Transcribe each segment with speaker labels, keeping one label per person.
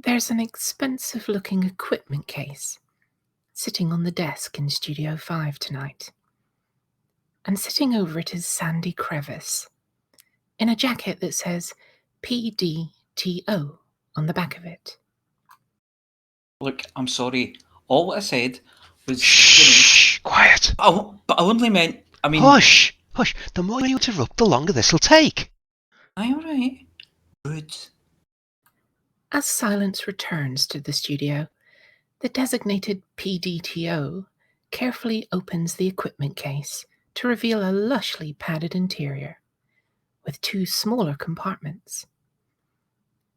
Speaker 1: There's an expensive-looking equipment case sitting on the desk in Studio 5 tonight. And sitting over it is Sandy Crevice, in a jacket that says PDTO on the back of it.
Speaker 2: Look, I'm sorry. All I said was...
Speaker 3: Shh! Quiet!
Speaker 2: But I only meant...
Speaker 3: Hush! Hush! The more you interrupt, the longer this'll take.
Speaker 2: Aye, all right. Rude.
Speaker 1: As silence returns to the studio, the designated PDTO carefully opens the equipment case to reveal a lushly padded interior, with 2 smaller compartments.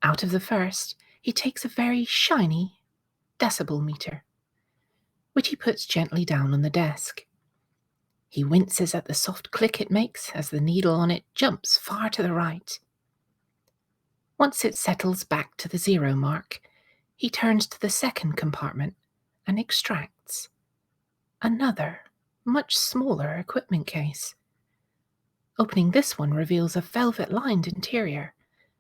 Speaker 1: Out of the first, he takes a very shiny decibel meter, which he puts gently down on the desk. He winces at the soft click it makes as the needle on it jumps far to the right. Once it settles back to the 0 mark, he turns to the second compartment and extracts another, much smaller equipment case. Opening this one reveals a velvet-lined interior,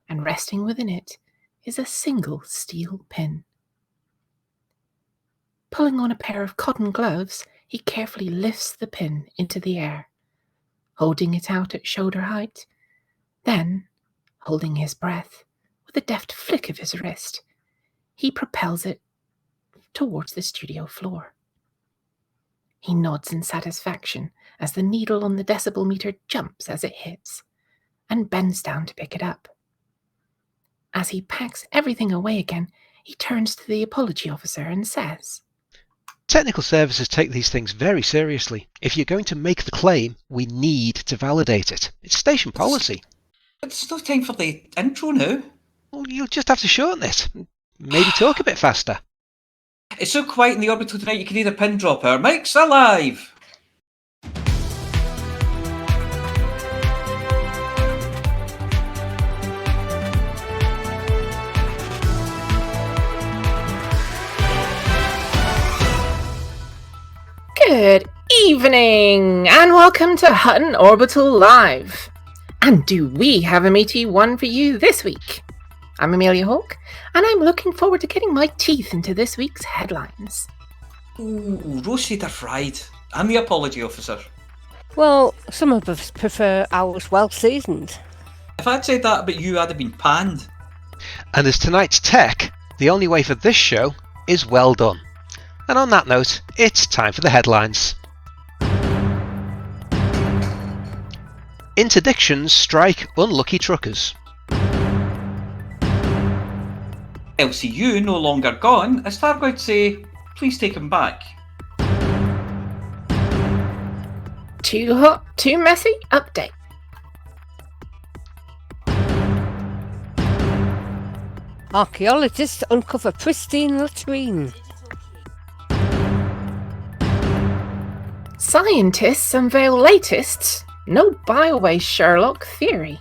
Speaker 1: and resting within it is a single steel pin. Pulling on a pair of cotton gloves, he carefully lifts the pin into the air, holding it out at shoulder height. Then, holding his breath, with a deft flick of his wrist, he propels it towards the studio floor. He nods in satisfaction as the needle on the decibel meter jumps as it hits, and bends down to pick it up. As he packs everything away again, he turns to the apology officer and says,
Speaker 3: Technical services take these things very seriously. If you're going to make the claim, we need to validate it. It's station policy.
Speaker 2: It's no time for the intro now.
Speaker 3: Well, you'll just have to shorten it. Maybe talk a bit faster.
Speaker 2: It's so quiet in the orbital tonight you can hear the pin drop. Our mic's alive!
Speaker 1: Good evening, and welcome to Hutton Orbital Live. And do we have a meaty one for you this week? I'm Amelia Hawke, and I'm looking forward to getting my teeth into this week's headlines.
Speaker 2: Ooh, roasted or fried? I'm the apology officer.
Speaker 4: Well, some of us prefer ours well seasoned.
Speaker 2: If I'd said that about you, I'd have been panned.
Speaker 3: And as tonight's tech, the only way for this show is well done. And on that note, it's time for the headlines. Interdictions strike unlucky truckers.
Speaker 2: LCU no longer gone, as Stargoid say, please take him back.
Speaker 1: Too hot, too messy? Update.
Speaker 4: Archaeologists uncover pristine latrine.
Speaker 1: Scientists unveil latest no biowaste Sherlock theory.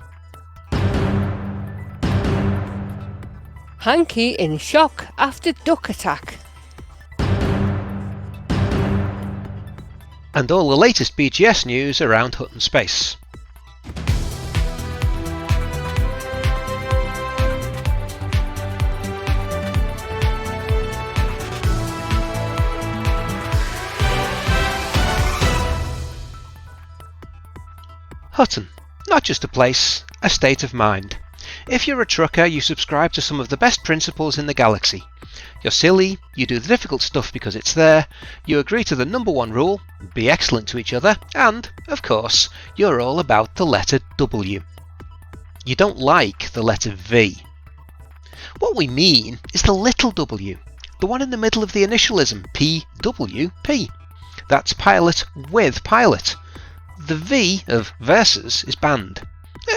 Speaker 4: Hanky in shock after duck attack.
Speaker 3: And all the latest BGS news around Hutton Space. Hutton, not just a place, a state of mind. If you're a trucker, you subscribe to some of the best principles in the galaxy. You're silly, you do the difficult stuff because it's there, you agree to the number 1 rule, be excellent to each other, and, of course, you're all about the letter W. You don't like the letter V. What we mean is the little w, the one in the middle of the initialism, PWP. That's pilot with pilot. The V of versus is banned.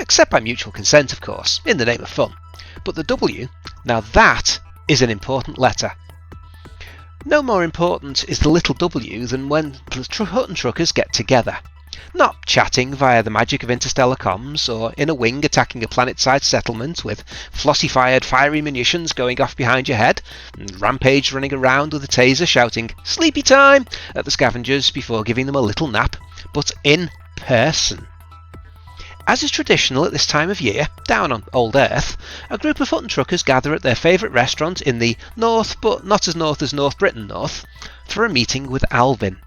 Speaker 3: Except by mutual consent, of course, in the name of fun. But the W, now that is an important letter. No more important is the little w than when Hutton truckers get together. Not chatting via the magic of interstellar comms, or in a wing attacking a planet-side settlement with Flossy-fired fiery munitions going off behind your head, and Rampage running around with a taser shouting "Sleepy time!" at the scavengers before giving them a little nap, but in person. As is traditional at this time of year, down on Old Earth, a group of Hutton truckers gather at their favourite restaurant in the north, but not as north as North Britain north, for a meeting with Alvin.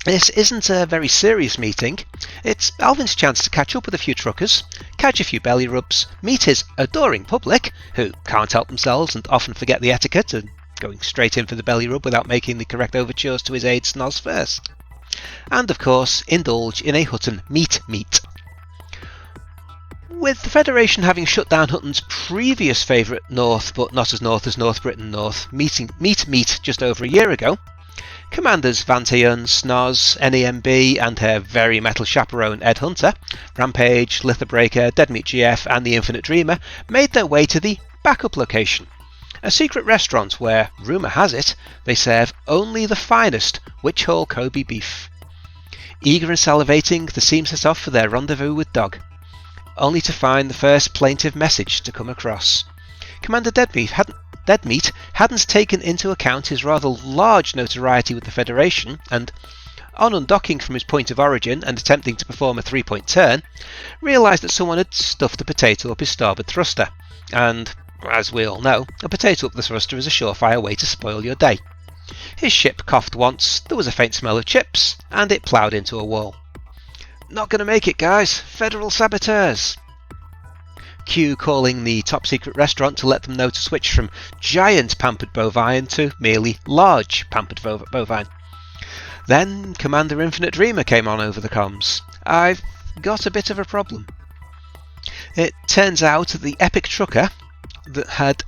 Speaker 3: This isn't a very serious meeting. It's Alvin's chance to catch up with a few truckers, catch a few belly rubs, meet his adoring public, who can't help themselves and often forget the etiquette of going straight in for the belly rub without making the correct overtures to his aide Snoz first, and of course indulge in a Hutton meet. With the Federation having shut down Hutton's previous favourite north, but not as north as North Britain north, meet just over a year ago, Commanders Banter, Snoz, NEMB and her very metal chaperone Ed Hunter, Rampage, Lithobreaker, Deadmeat GF and the Infinite Dreamer made their way to the backup location, a secret restaurant where, rumour has it, they serve only the finest Witch Hall Kobe beef. Eager and salivating, the team set off for their rendezvous with Dog, only to find the first plaintive message to come across. Commander Deadmeat hadn't taken into account his rather large notoriety with the Federation, and, on undocking from his point of origin and attempting to perform a 3-point turn, realised that someone had stuffed a potato up his starboard thruster, and, as we all know, a potato up the thruster is a surefire way to spoil your day. His ship coughed once, there was a faint smell of chips, and it ploughed into a wall. "Not gonna make it, guys. Federal saboteurs." Q calling the top secret restaurant to let them know to switch from giant pampered bovine to merely large pampered bovine. Then Commander Infinite Dreamer came on over the comms. "I've got a bit of a problem." It turns out that the epic trucker that had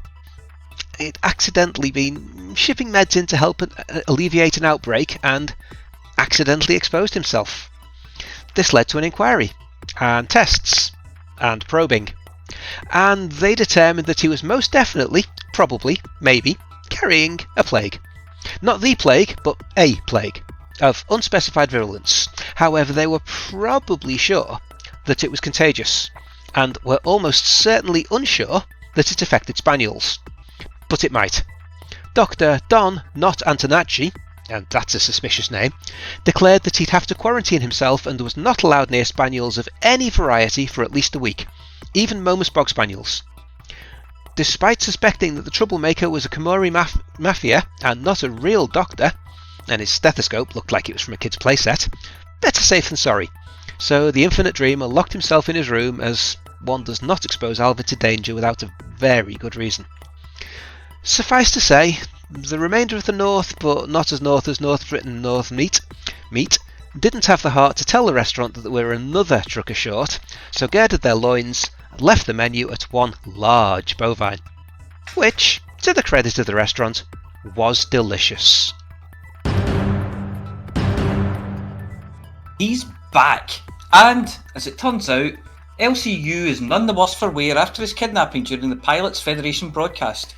Speaker 3: accidentally been shipping meds in to help alleviate an outbreak and accidentally exposed himself. This led to an inquiry, and tests, and probing, and they determined that he was most definitely, probably, maybe, carrying a plague. Not the plague, but a plague, of unspecified virulence. However, they were probably sure that it was contagious, and were almost certainly unsure that it affected spaniels. But it might. Dr. Don Not Antonacci, and that's a suspicious name, declared that he'd have to quarantine himself and was not allowed near spaniels of any variety for at least a week, even Momus Bog Spaniels. Despite suspecting that the troublemaker was a Komori mafia and not a real doctor, and his stethoscope looked like it was from a kid's playset, better safe than sorry, so the Infinite Dreamer locked himself in his room, as one does not expose Alva to danger without a very good reason. Suffice to say, the remainder of the north, but not as north as North Britain north meet, didn't have the heart to tell the restaurant that they were another trucker short, so girded their loins and left the menu at one large bovine, which, to the credit of the restaurant, was delicious.
Speaker 2: He's back, and, as it turns out, LCU is none the worse for wear after his kidnapping during the Pilots Federation broadcast.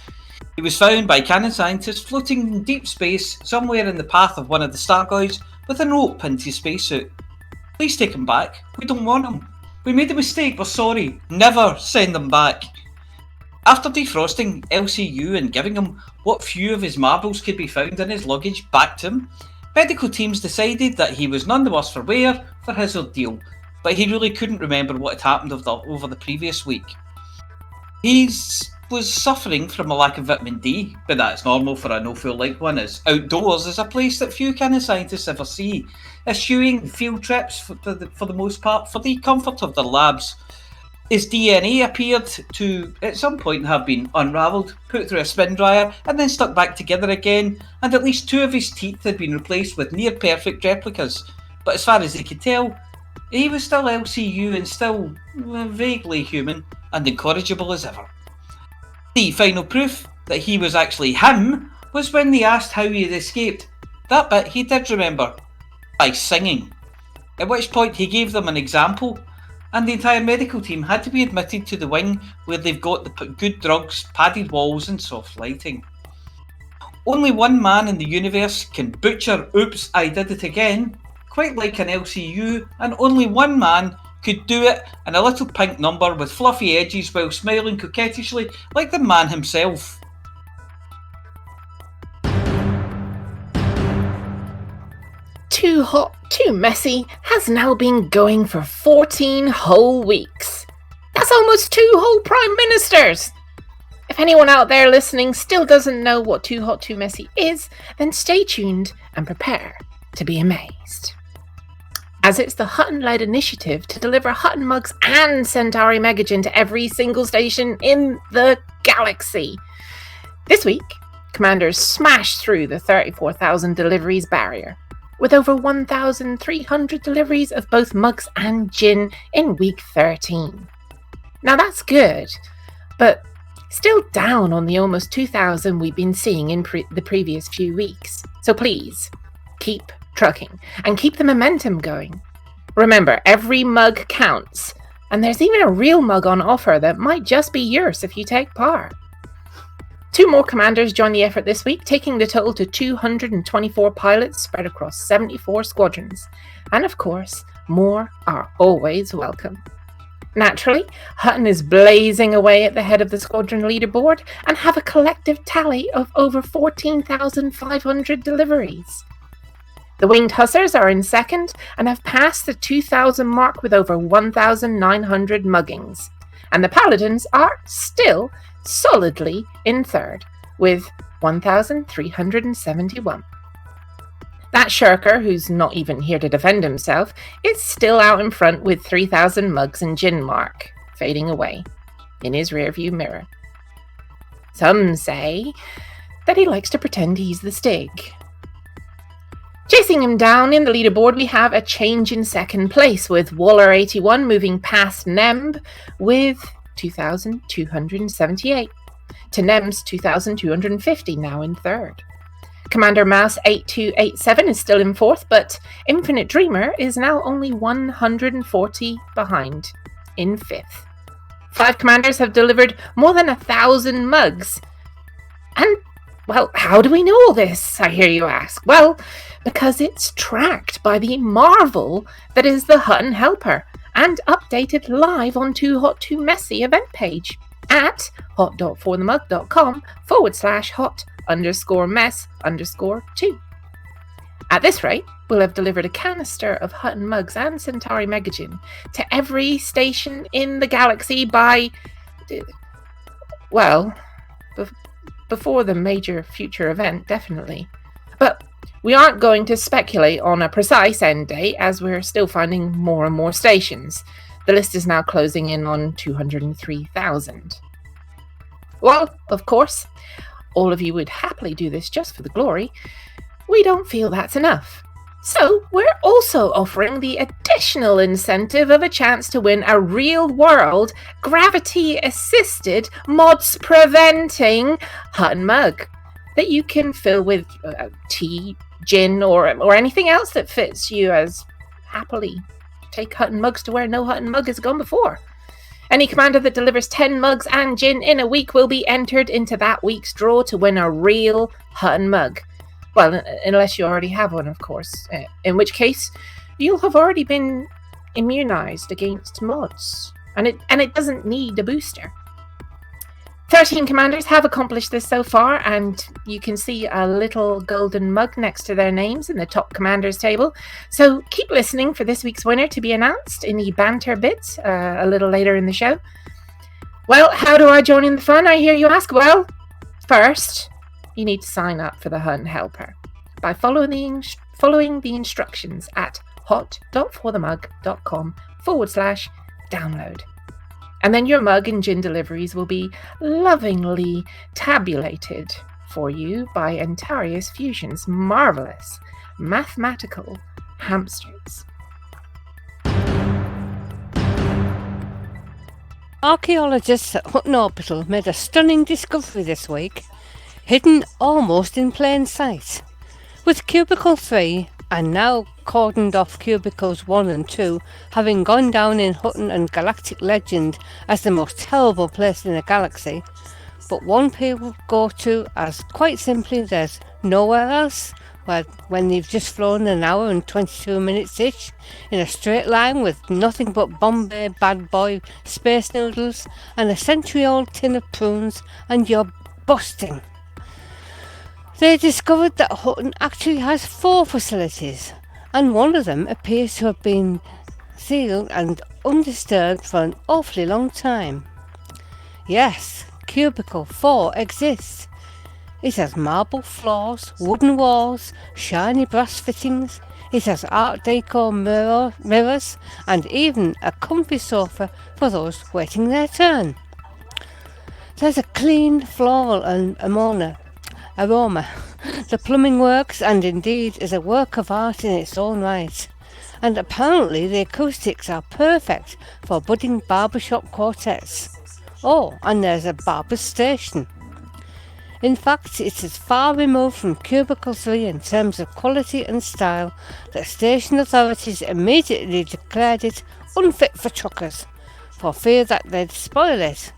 Speaker 2: He was found by Canon scientists floating in deep space somewhere in the path of one of the Stargoids with a note pinned to his spacesuit. "Please take him back. We don't want him. We made a mistake. We're sorry. Never send him back." After defrosting LCU and giving him what few of his marbles could be found in his luggage back to him, medical teams decided that he was none the worse for wear for his ordeal, but he really couldn't remember what had happened over the previous week. He was suffering from a lack of vitamin D, but that's normal for a no-fuel-like one, as outdoors is a place that few Canon scientists ever see, eschewing field trips for the most part for the comfort of their labs. His DNA appeared to, at some point, have been unravelled, put through a spin dryer, and then stuck back together again, and at least 2 of his teeth had been replaced with near-perfect replicas. But as far as they could tell, he was still LCU and still vaguely human and incorrigible as ever. The final proof that he was actually him was when they asked how he had escaped. That bit he did remember, by singing. At which point he gave them an example, and the entire medical team had to be admitted to the wing where they've got the good drugs, padded walls and soft lighting. Only one man in the universe can butcher "Oops, I did it again" quite like an LCU, and only one man could do it in a little pink number with fluffy edges while smiling coquettishly like the man himself.
Speaker 1: Too Hot, Too Messy has now been going for 14 whole weeks. That's almost 2 whole Prime Ministers! If anyone out there listening still doesn't know what Too Hot, Too Messy is, then stay tuned and prepare to be amazed. As it's the Hutton-led initiative to deliver Hutton mugs and Centauri Megagen to every single station in the galaxy. This week, Commanders smashed through the 34,000 deliveries barrier, with over 1,300 deliveries of both mugs and gin in week 13. Now that's good, but still down on the almost 2,000 we've been seeing in the previous few weeks. So please, keep trucking and keep the momentum going. Remember, every mug counts, and there's even a real mug on offer that might just be yours if you take part. 2 more commanders joined the effort this week, taking the total to 224 pilots spread across 74 squadrons. And of course, more are always welcome. Naturally, Hutton is blazing away at the head of the squadron leaderboard and have a collective tally of over 14,500 deliveries. The Winged Hussars are in second and have passed the 2,000 mark with over 1,900 muggings. And the Paladins are still solidly in third with 1,371. That shirker, who's not even here to defend himself, is still out in front with 3,000 mugs and gin mark, fading away in his rearview mirror. Some say that he likes to pretend he's the Stig. Chasing him down in the leaderboard, we have a change in second place, with Waller 81 moving past Nemb with 2,278 to Nem's 2,250, now in third. Commander Mouse 8287 is still in fourth, but Infinite Dreamer is now only 140 behind in fifth. 5 commanders have delivered more than 1,000 mugs. And, well, how do we know all this, I hear you ask? Well, because it's tracked by the marvel that is the Hutton Helper and updated live on Too Hot Too Messy event page at hot.forthemug.com/hot_mess_2. At this rate, we'll have delivered a canister of Hutton mugs and Centauri Megagen to every station in the galaxy by, well, before the major future event, definitely. But we aren't going to speculate on a precise end date, as we're still finding more and more stations. The list is now closing in on 203,000. Well, of course, all of you would happily do this just for the glory. We don't feel that's enough. So we're also offering the additional incentive of a chance to win a real-world, gravity-assisted, mods-preventing Hutton mug that you can fill with tea, gin, or anything else that fits you, as happily take Hutton mugs to where no Hutton mug has gone before. Any commander that delivers 10 mugs and gin in a week will be entered into that week's draw to win a real Hutton mug. Well, unless you already have one, of course, in which case you'll have already been immunized against mods, and it doesn't need a booster. 13 commanders have accomplished this so far, and you can see a little golden mug next to their names in the top commanders table. So keep listening for this week's winner to be announced in the banter bit a little later in the show. Well, how do I join in the fun, I hear you ask? Well, first, you need to sign up for the Hutton Helper by following the instructions at hot.forthemug.com/download. And then your mug and gin deliveries will be lovingly tabulated for you by Antarius Fusion's marvelous mathematical hamsters.
Speaker 4: Archaeologists at Hutton Orbital made a stunning discovery this week, hidden almost in plain sight. With Cubicle 3 and now cordoned off Cubicles 1 and 2, having gone down in Hutton and galactic legend as the most terrible place in the galaxy, but one people go to as quite simply there's nowhere else, when they've just flown an hour and 22 minutes-ish in a straight line with nothing but Bombay bad boy space noodles and a century-old tin of prunes, and you're busting. They discovered that Hutton actually has 4 facilities, and one of them appears to have been sealed and undisturbed for an awfully long time. Yes, Cubicle 4 exists. It has marble floors, wooden walls, shiny brass fittings. It has Art Deco mirrors and even a comfy sofa for those waiting their turn. There's a clean floral aroma. The plumbing works and indeed is a work of art in its own right. And apparently the acoustics are perfect for budding barbershop quartets. Oh, and there's a barber's station. In fact, it's as far removed from Cubicle 3 in terms of quality and style that station authorities immediately declared it unfit for truckers, for fear that they'd spoil it.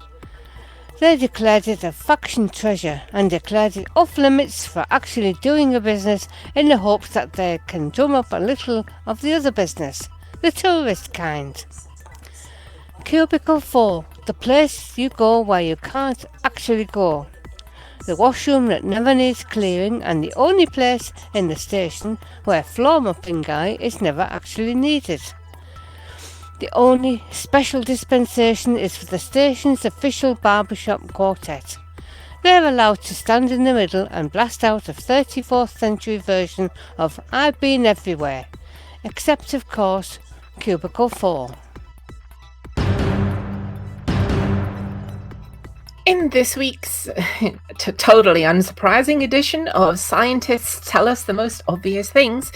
Speaker 4: They declared it a faction treasure and declared it off limits for actually doing a business in the hopes that they can drum up a little of the other business, the tourist kind. Cubicle 4, the place you go where you can't actually go. The washroom that never needs clearing and the only place in the station where floor mopping guy is never actually needed. The only special dispensation is for the station's official barbershop quartet. They're allowed to stand in the middle and blast out a 34th century version of I've Been Everywhere, except of course Cubicle 4.
Speaker 1: In this week's totally unsurprising edition of Scientists Tell Us the Most Obvious Things,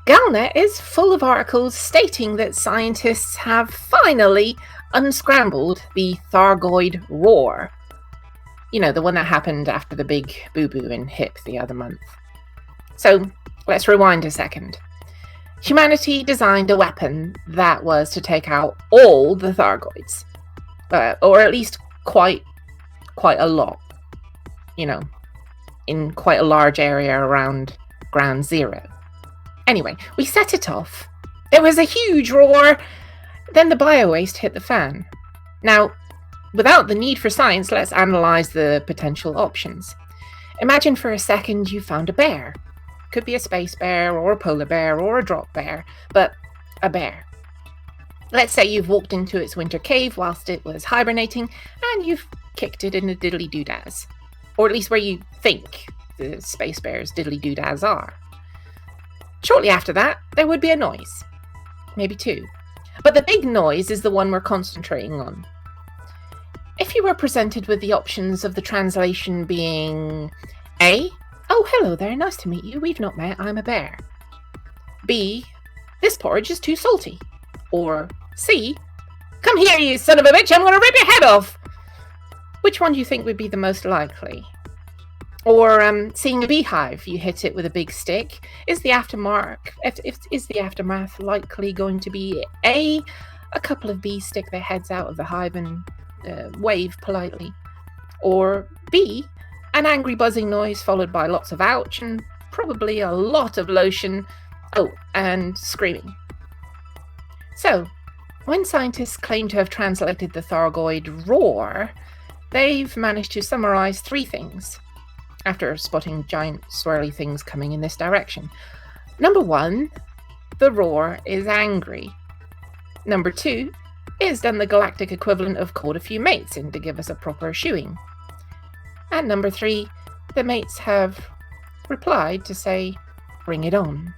Speaker 1: Galnet is full of articles stating that scientists have finally unscrambled the Thargoid roar. You know, the one that happened after the big boo-boo in HIP the other month. So, let's rewind a second. Humanity designed a weapon that was to take out all the Thargoids. Or at least quite a lot. You know, in quite a large area around ground zero. Anyway, we set it off. There was a huge roar. Then the biowaste hit the fan. Now, without the need for science, let's analyze the potential options. Imagine for a second you found a bear. Could be a space bear or a polar bear or a drop bear, but a bear. Let's say you've walked into its winter cave whilst it was hibernating and you've kicked it in a diddly-doo-dahs. Or at least where you think the space bear's diddly-doo-dahs are. Shortly after that, there would be a noise. Maybe two. But the big noise is the one we're concentrating on. If you were presented with the options of the translation being A, oh, hello there, nice to meet you, we've not met, I'm a bear. B, this porridge is too salty. Or C, come here, you son of a bitch, I'm going to rip your head off. Which one do you think would be the most likely? Or seeing a beehive, you hit it with a big stick. Is the aftermath likely going to be A, a couple of bees stick their heads out of the hive and wave politely? Or B, an angry buzzing noise followed by lots of ouch and probably a lot of lotion, and screaming. So, when scientists claim to have translated the Thargoid roar, they've managed to summarize three things after spotting giant swirly things coming in this direction. Number one, the roar is angry. Number two, it has done the galactic equivalent of called a few mates in to give us a proper shoeing. And number three, the mates have replied to say, bring it on.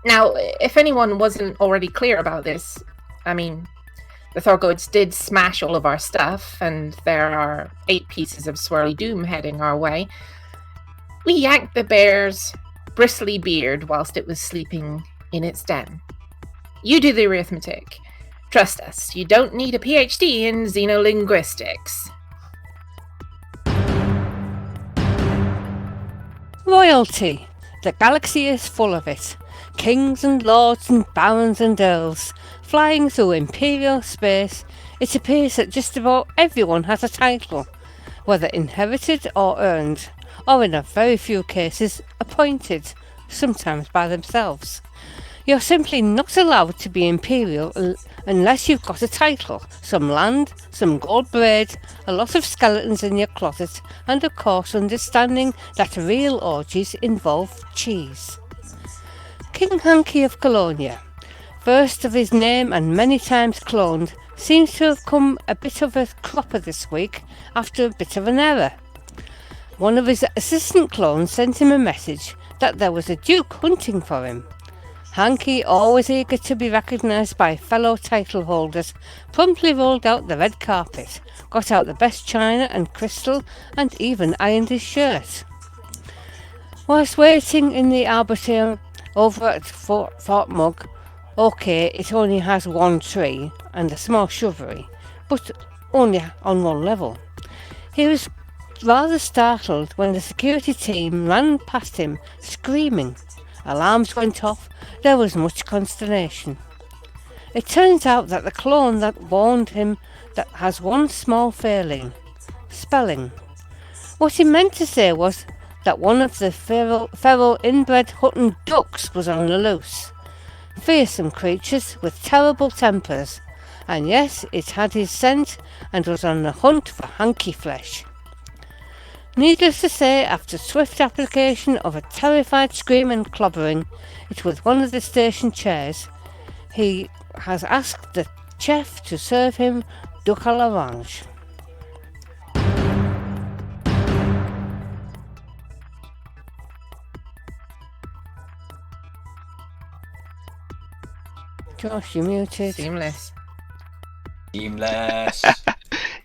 Speaker 1: Now, if anyone wasn't already clear about this, I mean, the Thargoids did smash all of our stuff, and there are 8 pieces of swirly doom heading our way. We yanked the bear's bristly beard whilst it was sleeping in its den. You do the arithmetic. Trust us, you don't need a PhD in xenolinguistics.
Speaker 4: Royalty. The galaxy is full of it. Kings and lords and barons and earls. Flying through imperial space, it appears that just about everyone has a title, whether inherited or earned, or in a very few cases, appointed, sometimes by themselves. You're simply not allowed to be imperial unless you've got a title, some land, some gold braid, a lot of skeletons in your closet, and of course understanding that real orgies involve cheese. King Hanky of Colonia, first of his name and many times cloned, seems to have come a bit of a cropper this week after a bit of an error. One of his assistant clones sent him a message that there was a duke hunting for him. Hanky, always eager to be recognised by fellow title holders, promptly rolled out the red carpet, got out the best china and crystal, and even ironed his shirt. Whilst waiting in the arboretum over at Fort Mug, OK, it only has one tree and a small shrubbery, but only on one level. He was rather startled when the security team ran past him, screaming. Alarms went off. There was much consternation. It turns out that the clone that warned him that has one small failing: spelling. What he meant to say was that one of the feral inbred Hutton ducks was on the loose. Fearsome creatures with terrible tempers, and yes, it had his scent and was on the hunt for hanky flesh. Needless to say, after swift application of a terrified scream and clobbering it with one of the station chairs, he has asked the chef to serve him duck à l'orange. Josh, you muted.
Speaker 1: Seamless.
Speaker 2: Seamless.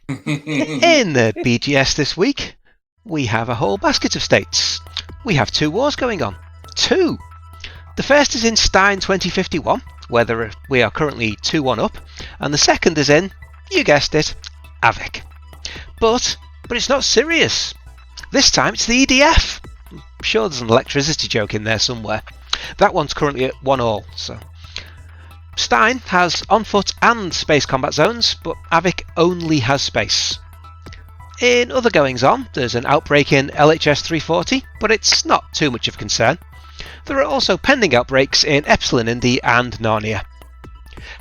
Speaker 3: In the BGS this week, we have a whole basket of states. We have 2 wars going on. 2! The first is in Stein 2051, where we are currently 2-1 up, and the second is in, you guessed it, Avik. But it's not serious. This time it's the EDF. I'm sure there's an electricity joke in there somewhere. That one's currently at 1-1, so... Stein has on-foot and space combat zones, but Avik only has space. In other goings-on, there's an outbreak in LHS 340, but it's not too much of a concern. There are also pending outbreaks in Epsilon Indy and Narnia.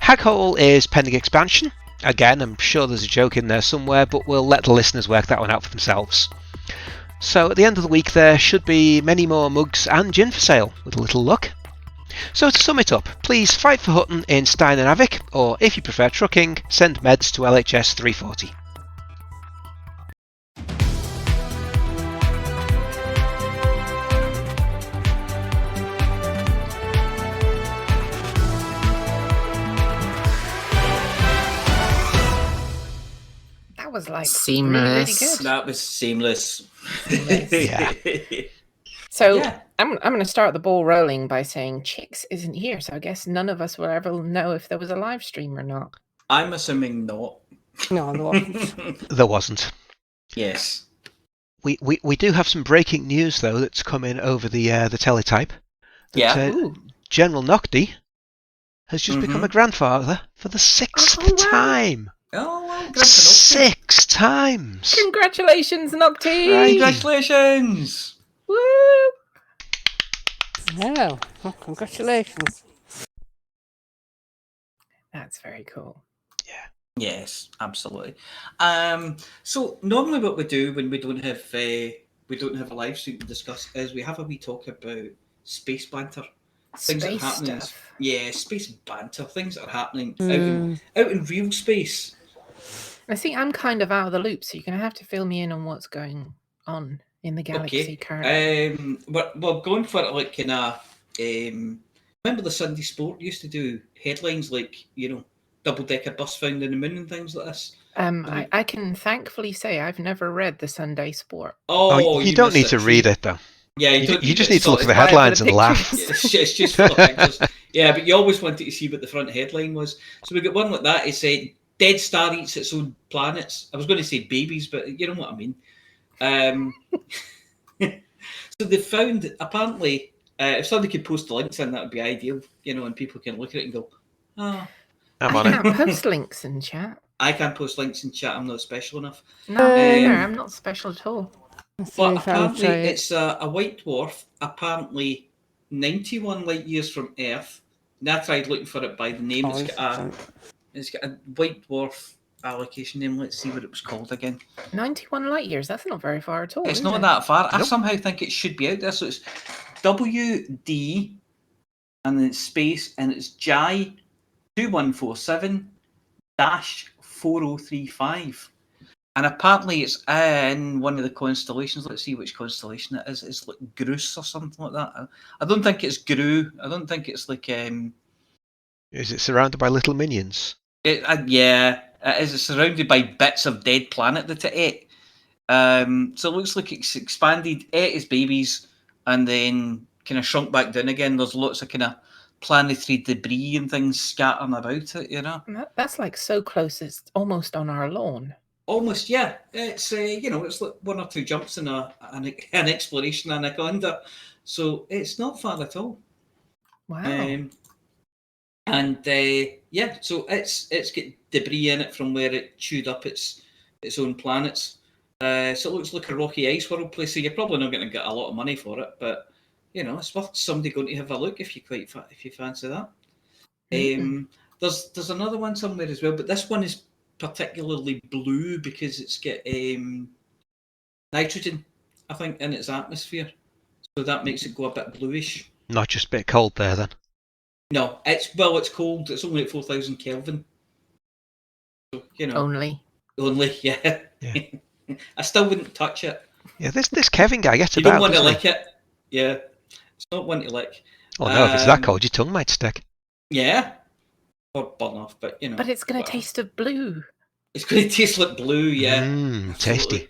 Speaker 3: Haghole is pending expansion. Again, I'm sure there's a joke in there somewhere, but we'll let the listeners work that one out for themselves. So at the end of the week there should be many more mugs and gin for sale, with a little luck. So to sum it up, please fight for Hutton in Stein and Avik, or if you prefer trucking, send meds to LHS 340.
Speaker 1: That was like
Speaker 2: seamless.
Speaker 1: Really good.
Speaker 2: That was seamless.
Speaker 3: Yeah.
Speaker 1: So
Speaker 2: Yeah.
Speaker 1: I'm going to start the ball rolling by saying Chicks isn't here, so I guess none of us will ever know if there was a live stream or not.
Speaker 2: I'm assuming not.
Speaker 4: No, there wasn't.
Speaker 3: There wasn't.
Speaker 2: Yes.
Speaker 3: We do have some breaking news though that's come in over the teletype. That,
Speaker 2: Yeah.
Speaker 3: General Nocti has just become a grandfather for the 6th
Speaker 1: Oh, wow.
Speaker 3: time.
Speaker 2: Oh, well, good
Speaker 3: 6 times.
Speaker 1: Congratulations, Nocti!
Speaker 3: Right.
Speaker 2: Congratulations!
Speaker 1: Woo!
Speaker 4: No, well, congratulations.
Speaker 1: That's very cool.
Speaker 2: Yes, absolutely. So normally what we do when we don't have a live stream to discuss is we have a wee talk about space banter. Things that are
Speaker 1: Space
Speaker 2: happening.
Speaker 1: stuff.
Speaker 2: Yeah, space banter. Things that are happening
Speaker 4: Mm.
Speaker 2: out in real space.
Speaker 1: I see I'm kind of out of the loop, so you're going to have to fill me in on what's going on in the galaxy currently.
Speaker 2: We're going for it like kind of. Remember the Sunday Sport used to do headlines like, double-decker bus found in the moon and things like this.
Speaker 1: I can thankfully say I've never read the Sunday Sport.
Speaker 3: Oh, you don't need to read it though.
Speaker 2: Yeah,
Speaker 3: You just need to look at the
Speaker 1: Why
Speaker 3: headlines
Speaker 1: are
Speaker 3: and
Speaker 1: the
Speaker 3: laugh.
Speaker 1: pictures?
Speaker 2: It's just full of pictures. Yeah, but you always wanted to see what the front headline was. So we got one like that. It said, "Dead star eats its own planets." I was going to say babies, but you know what I mean. So they found, apparently, if somebody could post the links in, that would be ideal, and people can look at it and go, "Oh."
Speaker 3: I'm
Speaker 1: I
Speaker 3: on it.
Speaker 1: can't post links in chat.
Speaker 2: I can't post links in chat. I'm not special enough.
Speaker 1: No, I'm not special at all.
Speaker 2: But apparently it's a white dwarf, apparently 91 light years from Earth. And I tried looking for it by the name. It's got a white dwarf allocation name. Let's see what it was called again.
Speaker 1: 91 light years. That's not very far at all.
Speaker 2: It's
Speaker 1: is
Speaker 2: not
Speaker 1: it?
Speaker 2: that far. I
Speaker 3: Nope.
Speaker 2: somehow think it should be out there. So it's WD and then it's space, and it's JAI 2147-4035. And apparently it's in one of the constellations. Let's see which constellation it is. It's like Grus or something like that. I don't think it's Gru. I don't think it's like...
Speaker 3: Is it surrounded by little minions?
Speaker 2: Yeah, it is. It's surrounded by bits of dead planet that it ate. So it looks like it's expanded, ate its babies, and then kind of shrunk back down again. There's lots of kind of planetary debris and things scattering about it, you know?
Speaker 1: That's like so close, it's almost on our lawn.
Speaker 2: Almost, yeah. It's it's like 1 or 2 jumps in an exploration anaconda, so it's not far at all.
Speaker 1: Wow.
Speaker 2: So it's got debris in it from where it chewed up its own planets. So it looks like a rocky ice world place. So you're probably not going to get a lot of money for it, but it's worth somebody going to have a look if you fancy that. There's another one somewhere as well, but this one is particularly blue because it's got nitrogen, I think, in its atmosphere, so that makes it go a bit bluish.
Speaker 3: Not just a bit cold there then.
Speaker 2: No, it's cold. It's only at 4,000 Kelvin. So
Speaker 1: Only,
Speaker 2: yeah. I still wouldn't touch it.
Speaker 3: Yeah, this Kevin guy gets
Speaker 2: You
Speaker 3: about.
Speaker 2: don't want to
Speaker 3: doesn't
Speaker 2: lick it. Yeah, it's not one to lick.
Speaker 3: Oh no, if it's that cold, your tongue might stick.
Speaker 2: Yeah, or burn off, but
Speaker 1: But it's going to taste of blue.
Speaker 2: It's going to taste like blue, yeah.
Speaker 3: Tasty.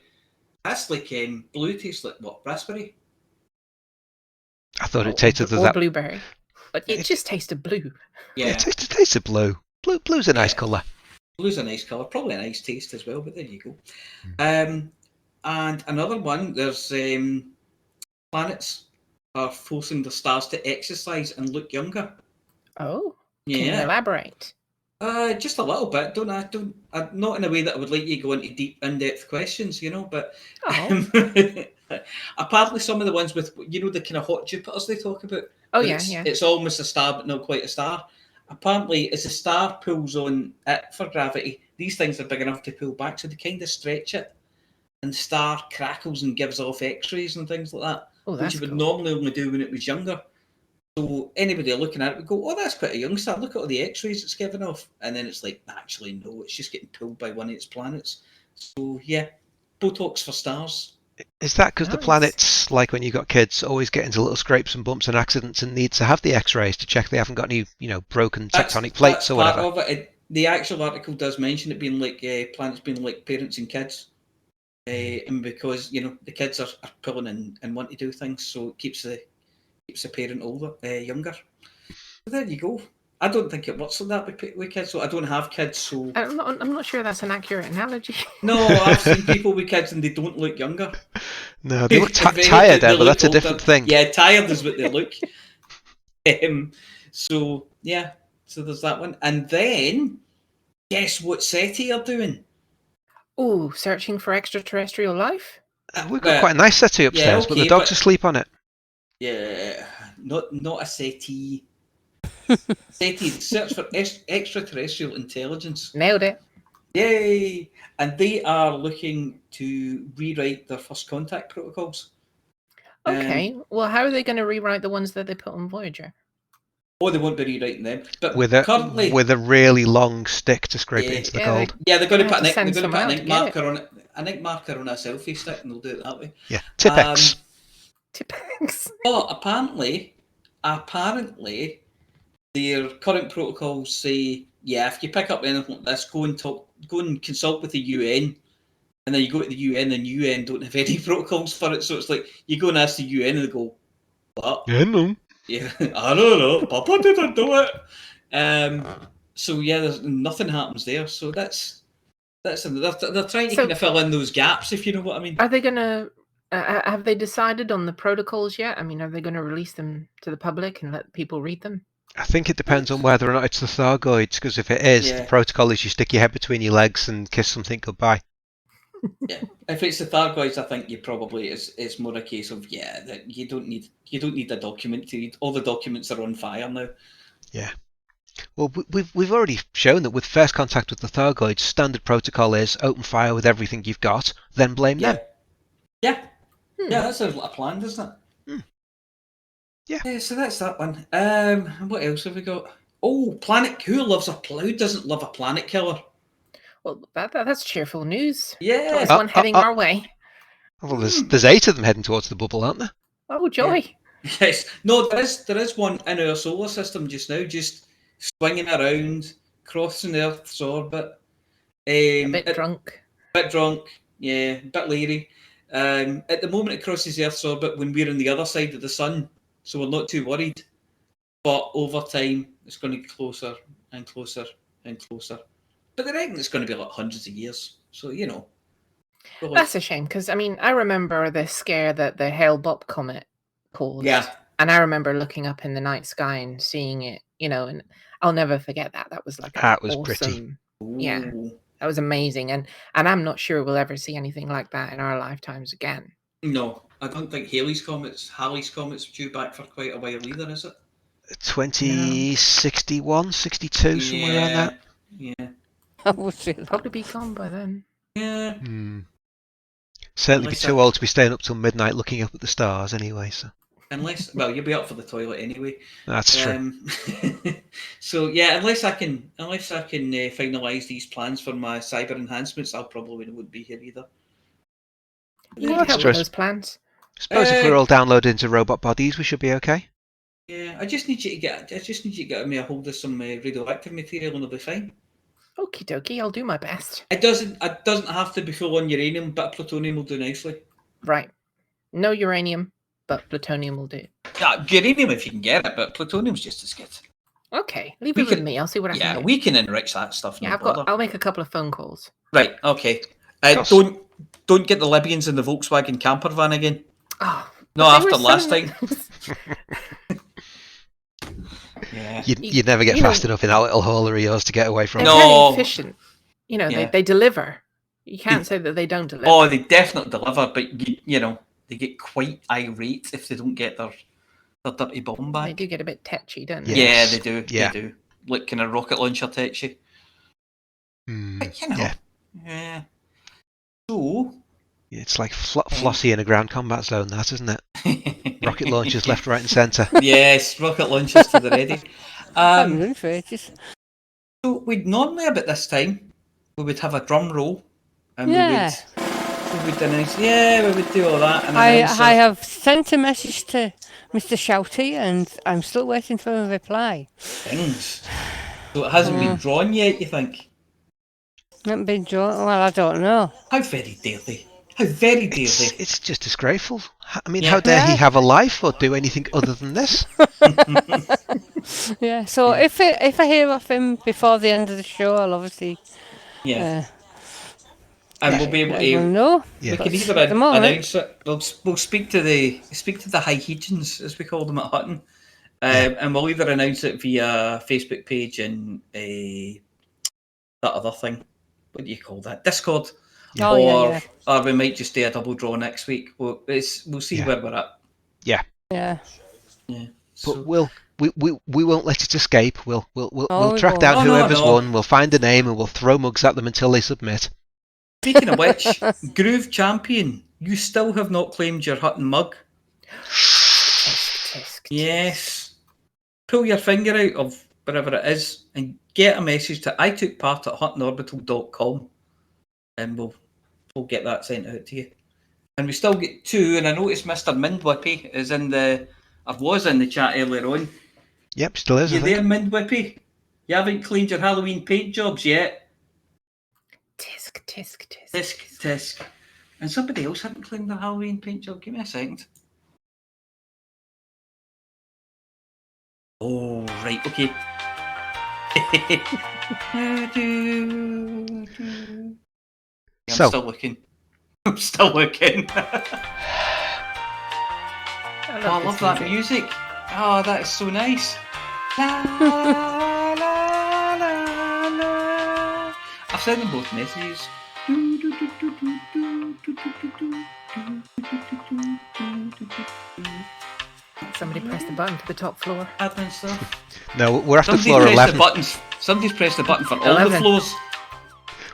Speaker 2: That's like blue tastes like what? Raspberry?
Speaker 3: I thought it tasted
Speaker 1: or
Speaker 3: that
Speaker 1: blueberry, but it just tasted blue.
Speaker 3: Yeah, it tastes of blue. Blue's a nice colour.
Speaker 2: Blue's a nice colour, probably a nice taste as well. But there you go. And another one. There's planets are forcing the stars to exercise and look younger.
Speaker 1: Oh,
Speaker 2: yeah.
Speaker 1: Can you elaborate?
Speaker 2: Just a little bit. Not in a way that I would like you to go into deep, in-depth questions, but apparently some of the ones with the kind of hot Jupiters they talk about.
Speaker 1: Oh yeah.
Speaker 2: It's almost a star, but not quite a star. Apparently, as the star pulls on it for gravity, these things are big enough to pull back, so they kind of stretch it, and the star crackles and gives off X-rays and things like that, which you would normally only do when it was younger. So anybody looking at it would go, "Oh, that's quite a young star. Look at all the X-rays it's giving off." And then it's like, actually, no, it's just getting pulled by one of its planets. So yeah, Botox for stars.
Speaker 3: Is that because the planets, like when you got kids, always get into little scrapes and bumps and accidents and need to have the X-rays to check they haven't got any, broken tectonic plates or whatever?
Speaker 2: Part of it. The actual article does mention it being like planets being like parents and kids, and because the kids are pulling and want to do things, so it keeps the parent older, younger. So there you go. I don't think it works like that with kids. So I don't have kids, so
Speaker 1: I'm not sure that's an accurate analogy.
Speaker 2: No, I've seen people with kids and they don't look younger.
Speaker 3: No, they look tired, but that's a different thing.
Speaker 2: Yeah, tired is what they look. So yeah, so there's that one, and then guess what SETI are doing?
Speaker 1: Oh, searching for extraterrestrial life.
Speaker 3: We've got quite a nice SETI upstairs, but the dog's asleep on it.
Speaker 2: Yeah, not a SETI. SETI, search for extraterrestrial intelligence.
Speaker 1: Nailed it.
Speaker 2: Yay! And they are looking to rewrite their first contact protocols.
Speaker 1: Okay, well, how are they going to rewrite the ones that they put on Voyager?
Speaker 2: Oh, they won't be rewriting them. But
Speaker 3: with a really long stick to scrape it into the gold.
Speaker 2: Yeah, they're going to put an ink marker on it. An ink marker on a selfie stick, and they'll do it that way.
Speaker 3: Yeah, Tipex.
Speaker 1: Tipex.
Speaker 2: But apparently, their current protocols say, if you pick up anything like this, go and consult with the UN, and then you go to the UN, and UN don't have any protocols for it. So it's like you go and ask the UN, and they go, "What?
Speaker 3: Yeah, no.
Speaker 2: Yeah, I don't know. Papa didn't do it." So yeah, there's nothing happens there. So they're trying to kind of fill in those gaps, if you know what I mean.
Speaker 1: Are they going to? Have they decided on the protocols yet? I mean, are they going to release them to the public and let people read them?
Speaker 3: I think it depends on whether or not it's the Thargoids, because if it is, the protocol is you stick your head between your legs and kiss something goodbye.
Speaker 2: Yeah, if it's the Thargoids, I think you probably it's more a case of that you don't need a document to read. All the documents are on fire now.
Speaker 3: Yeah. Well, we've already shown that with first contact with the Thargoids, standard protocol is open fire with everything you've got, then blame them.
Speaker 2: Yeah. Yeah, that sounds like a plan, doesn't it? Yeah, so that's that one. What else have we got? Oh, planet. Who doesn't love a planet killer?
Speaker 1: Well, that's cheerful news.
Speaker 2: Yeah.
Speaker 1: Always one heading our way.
Speaker 3: Well, there's 8 of them heading towards the bubble, aren't there?
Speaker 1: Oh, joy.
Speaker 2: Yes. No, there is one in our solar system just now, just swinging around, crossing the Earth's orbit.
Speaker 1: A bit drunk.
Speaker 2: Bit drunk, yeah, a bit leery. At the moment, it crosses the Earth's orbit when we're on the other side of the sun, so we're not too worried. But over time, it's going to get closer and closer and closer. But they reckon it's going to be like hundreds of years. So, you know.
Speaker 1: That's a shame, because, I mean, I remember the scare that the Hale-Bopp comet caused.
Speaker 2: Yeah.
Speaker 1: And I remember looking up in the night sky and seeing it, you know, and I'll never forget that. That was like
Speaker 3: That was
Speaker 1: awesome.
Speaker 3: pretty.
Speaker 1: Yeah. That was amazing. And I'm not sure we'll ever see anything like that in our lifetimes again.
Speaker 2: No, I don't think Halley's Comet's due back for quite a while either, is it?
Speaker 3: 2061, 62, somewhere around that.
Speaker 2: Yeah.
Speaker 4: I would say that.
Speaker 1: Probably be gone by then.
Speaker 2: Yeah.
Speaker 3: Certainly
Speaker 2: Unless
Speaker 3: be too old to be staying up till midnight looking up at the stars anyway. So.
Speaker 2: Well, you'll be up for the toilet anyway.
Speaker 3: That's true.
Speaker 2: So yeah, unless I can finalise these plans for my cyber enhancements, I probably wouldn't be here either.
Speaker 1: You need help with those plans.
Speaker 3: I suppose if we're all downloaded into robot bodies, we should be okay.
Speaker 2: Yeah, I just need you to get me a hold of some radioactive material, and I'll be fine.
Speaker 1: Okie dokie, I'll do my best.
Speaker 2: It doesn't have to be full on uranium, but plutonium will do nicely.
Speaker 1: Right. No uranium, but plutonium will do.
Speaker 2: Yeah, uranium if you can get it, but plutonium's just as good.
Speaker 1: Okay, leave it with me. I'll see what I can do.
Speaker 2: Yeah, we can enrich that stuff.
Speaker 1: Yeah, I'll make a couple of phone calls.
Speaker 2: Right. Okay. Don't get the Libyans in the Volkswagen camper van again.
Speaker 1: Oh,
Speaker 2: no, after last time. Yeah.
Speaker 3: You'd never get fast enough in that little hauler of yours to get away from.
Speaker 1: They're very efficient. You know,
Speaker 2: Yeah.
Speaker 1: they deliver. You can't say that they don't deliver.
Speaker 2: Oh, they definitely deliver, but you know, they get quite irate if they don't get their dirty bomb back.
Speaker 1: They do get a bit tetchy, don't they?
Speaker 2: Yeah, they do.
Speaker 3: Yeah.
Speaker 2: They do. Like kind of rocket launcher tetchy. But you know, yeah. So
Speaker 3: it's like Flossy in a ground combat zone, that isn't it? Rocket launchers left, right, and centre.
Speaker 2: Yes, rocket launchers to the ready. So we'd normally about this time we would have a drum roll, and we would announce. Yeah, we would do all that. And
Speaker 4: I have sent a message to Mr. Shouty, and I'm still waiting for a reply.
Speaker 2: Things. So it hasn't been drawn yet, you think?
Speaker 4: Not been drawn. Well, I don't know.
Speaker 2: How very dare they? How very dare they?
Speaker 3: It's just disgraceful. I mean, how dare he have a life or do anything other than this?
Speaker 4: Yeah. So if I hear of him before the end of the show, I'll obviously.
Speaker 2: Yeah. And we'll be able to.
Speaker 4: No.
Speaker 2: We can either announce it. We'll speak to the high hegians, as we call them at Hutton, and we'll either announce it via Facebook page and that other thing. What do you call that? Discord. Or we might just do a double draw next week. We'll see where we're at.
Speaker 3: Yeah.
Speaker 4: Yeah.
Speaker 2: Yeah.
Speaker 3: But we won't let it escape. We'll track down whoever's won. We'll find a name and we'll throw mugs at them until they submit.
Speaker 2: Speaking of which, Groove Champion, you still have not claimed your Hutton mug. Yes. Pull your finger out of wherever it is and get a message to itookpart@huttonorbital.com and we'll get that sent out to you. And we still get 2, and I noticed Mr. Mindwhippy was in the chat earlier on.
Speaker 3: Yep, still is.
Speaker 2: You there, Mindwhippy? You haven't cleaned your Halloween paint jobs yet?
Speaker 1: Tisk, tisk, tisk.
Speaker 2: Tisk, tisk. And somebody else hadn't cleaned their Halloween paint job. Give me a second. Oh, right, okay. I'm still looking. I'm still looking. I love that music. Oh, that is so nice. La, la, la, la. I've sent them both messages.
Speaker 1: Somebody press the button to the top floor.
Speaker 2: Admin stuff.
Speaker 3: No, we're after floor 11.
Speaker 2: Somebody's pressed the button for all the floors.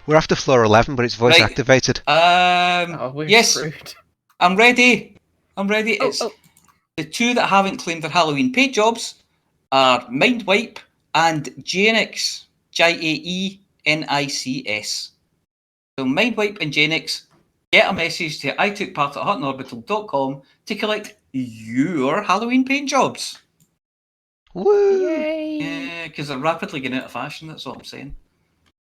Speaker 3: We're after floor 11, but it's voice activated.
Speaker 1: We're
Speaker 2: Yes.
Speaker 1: screwed.
Speaker 2: I'm ready. It's The two that haven't claimed their Halloween paint jobs are Mindwipe and Janix, Jaenics. So Mindwipe and Janix, get a message to itookpart@huttonorbital.com to collect your Halloween paint jobs.
Speaker 3: Woo!
Speaker 1: Yay!
Speaker 2: Yeah, because they're rapidly getting out of fashion, that's all I'm saying.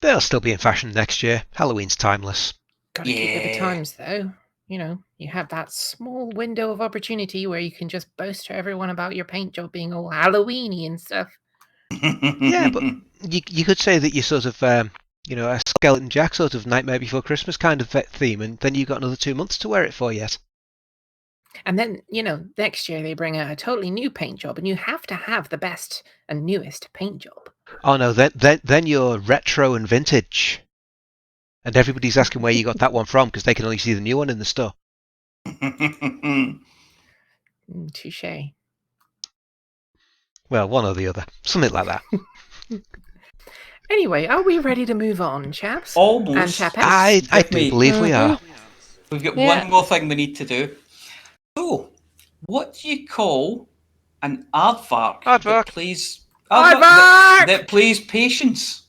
Speaker 3: They'll still be in fashion next year. Halloween's timeless.
Speaker 1: Gotta keep with the
Speaker 2: Yeah.
Speaker 1: times, though. You know, you have that small window of opportunity where you can just boast to everyone about your paint job being all Halloweeny and stuff.
Speaker 3: Yeah, but you could say that you're sort of, a Skeleton Jack sort of Nightmare Before Christmas kind of theme, and then you've got another 2 months to wear it for yet.
Speaker 1: And then, next year they bring out a totally new paint job, and you have to have the best and newest paint job.
Speaker 3: Oh no, then you're retro and vintage. And everybody's asking where you got that one from because they can only see the new one in the store.
Speaker 1: Touche.
Speaker 3: Well, one or the other. Something like that.
Speaker 1: Anyway, are we ready to move on, chaps?
Speaker 2: Almost.
Speaker 1: And chappets?
Speaker 3: I do believe we are.
Speaker 2: We've got one more thing we need to do. So, what do you call an aardvark that plays patience?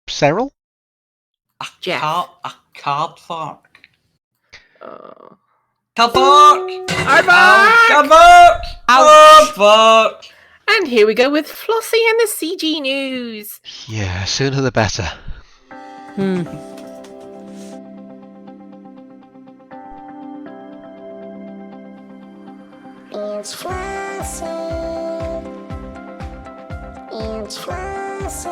Speaker 3: Cyril?
Speaker 2: A cardvark.
Speaker 1: Cardvark!
Speaker 2: Aardvark!
Speaker 1: And here we go with Flossy and the CG News.
Speaker 3: Yeah, sooner the better.
Speaker 5: It's Flossy. It's Flossy.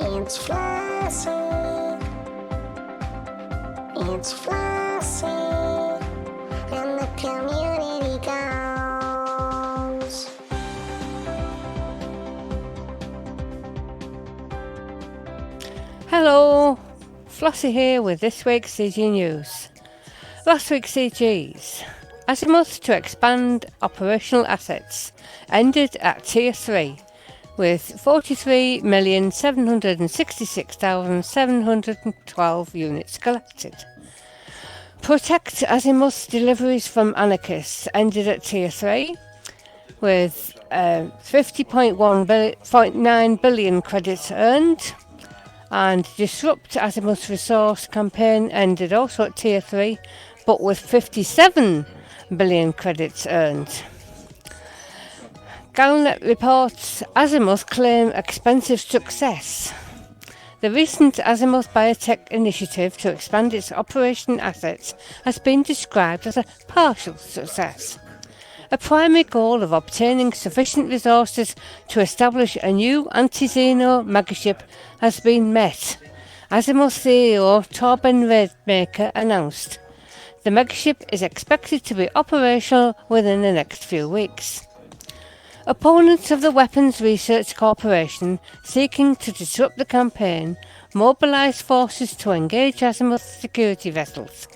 Speaker 5: It's Flossy. It's Flossy. And the community goes.
Speaker 4: Hello, Flossy here with this week's CG News. Last week's CGs. Azimuth to expand operational assets ended at Tier 3 with 43,766,712 units collected. Protect Azimuth's deliveries from anarchists ended at Tier 3 with 50.9 billion credits earned. And Disrupt Azimuth's resource campaign ended also at Tier 3, but with 57 billion credits earned. Galnet reports Azimuth claim expensive success. The recent Azimuth Biotech initiative to expand its operation assets has been described as a partial success. A primary goal of obtaining sufficient resources to establish a new anti-Xeno megaship has been met, Azimuth CEO Torben Redmaker announced. The megaship is expected to be operational within the next few weeks. Opponents of the Weapons Research Corporation seeking to disrupt the campaign mobilised forces to engage Azimuth security vessels.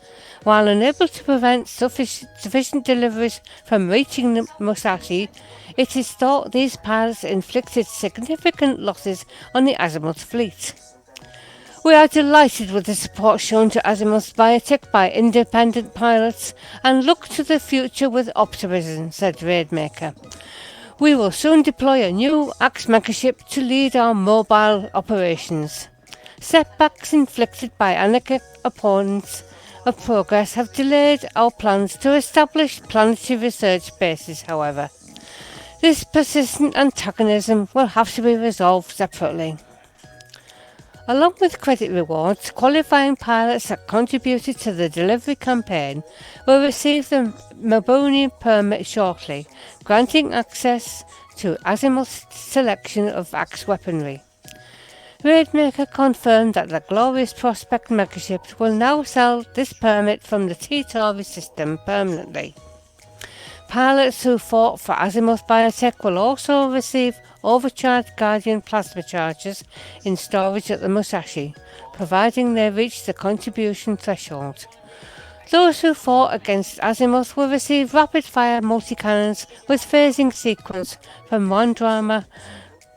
Speaker 4: While unable to prevent sufficient deliveries from reaching the Musashi, it is thought these pilots inflicted significant losses on the Azimuth fleet. We are delighted with the support shown to Azimuth Biotech by independent pilots and look to the future with optimism, said Raidmaker. We will soon deploy a new Axe megaship to lead our mobile operations. Setbacks inflicted by anarchic opponents of progress have delayed our plans to establish planetary research bases, however. This persistent antagonism will have to be resolved separately. Along with credit rewards, qualifying pilots that contributed to the delivery campaign will receive the Mabuni permit shortly, granting access to Azimuth's selection of Axe weaponry. Raidmaker confirmed that the Glorious Prospect megaship will now sell this permit from the T-Tauri system permanently. Pilots who fought for Azimuth Biotech will also receive overcharged Guardian plasma charges in storage at the Musashi, providing they reach the contribution threshold. Those who fought against Azimuth will receive rapid-fire multi-cannons with phasing sequence from Wandrama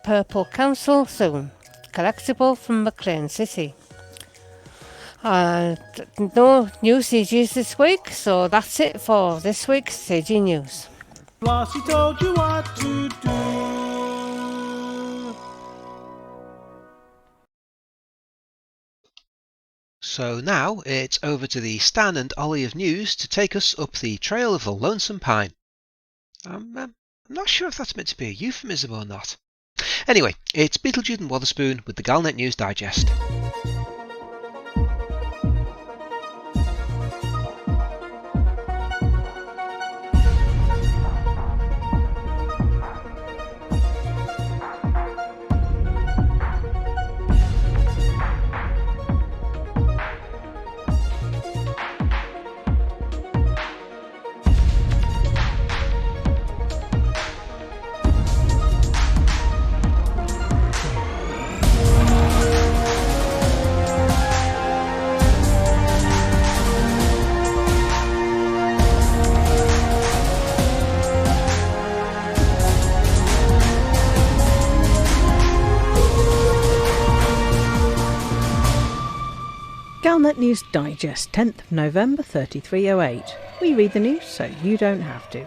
Speaker 4: Purple Council soon, collectible from McLean City. No new CGs this week, so that's it for this week's CG News.
Speaker 6: Flossy told you what to do.
Speaker 3: So now it's over to the Stan and Ollie of news to take us up the trail of the Lonesome Pine. I'm not sure if that's meant to be a euphemism or not. Anyway, it's Beetlejude and Wotherspoon with the Galnet News Digest.
Speaker 7: Galnet News Digest, 10th of November 3308. We read the news so you don't have to.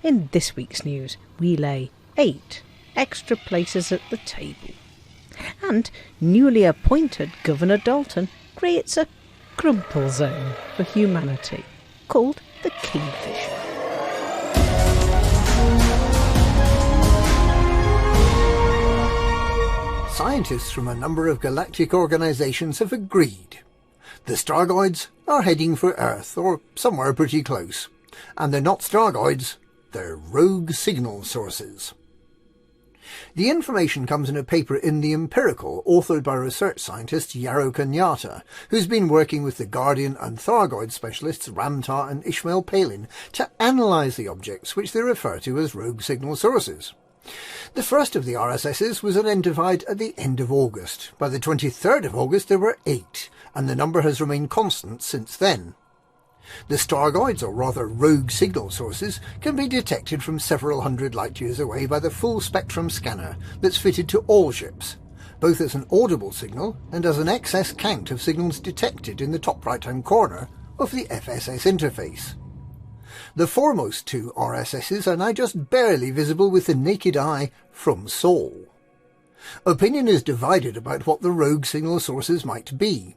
Speaker 7: In this week's news, we lay 8 extra places at the table. And newly appointed Governor Dalton creates a crumple zone for humanity, called the Kingfisher.
Speaker 8: Scientists from a number of galactic organisations have agreed. The Stargoids are heading for Earth, or somewhere pretty close. And they're not Stargoids, they're rogue signal sources. The information comes in a paper in The Empirical, authored by research scientist Yarrow Kenyatta, who's been working with the Guardian and Thargoid specialists Ramtar and Ishmael Palin to analyse the objects which they refer to as rogue signal sources. The first of the RSSs was identified at the end of August. By the 23rd of August there were 8, and the number has remained constant since then. The Stargoids, or rather rogue signal sources, can be detected from several hundred light-years away by the full-spectrum scanner that's fitted to all ships, both as an audible signal and as an excess count of signals detected in the top right-hand corner of the FSS interface. The foremost 2 RSSs are now just barely visible with the naked eye from Sol. Opinion is divided about what the rogue signal sources might be.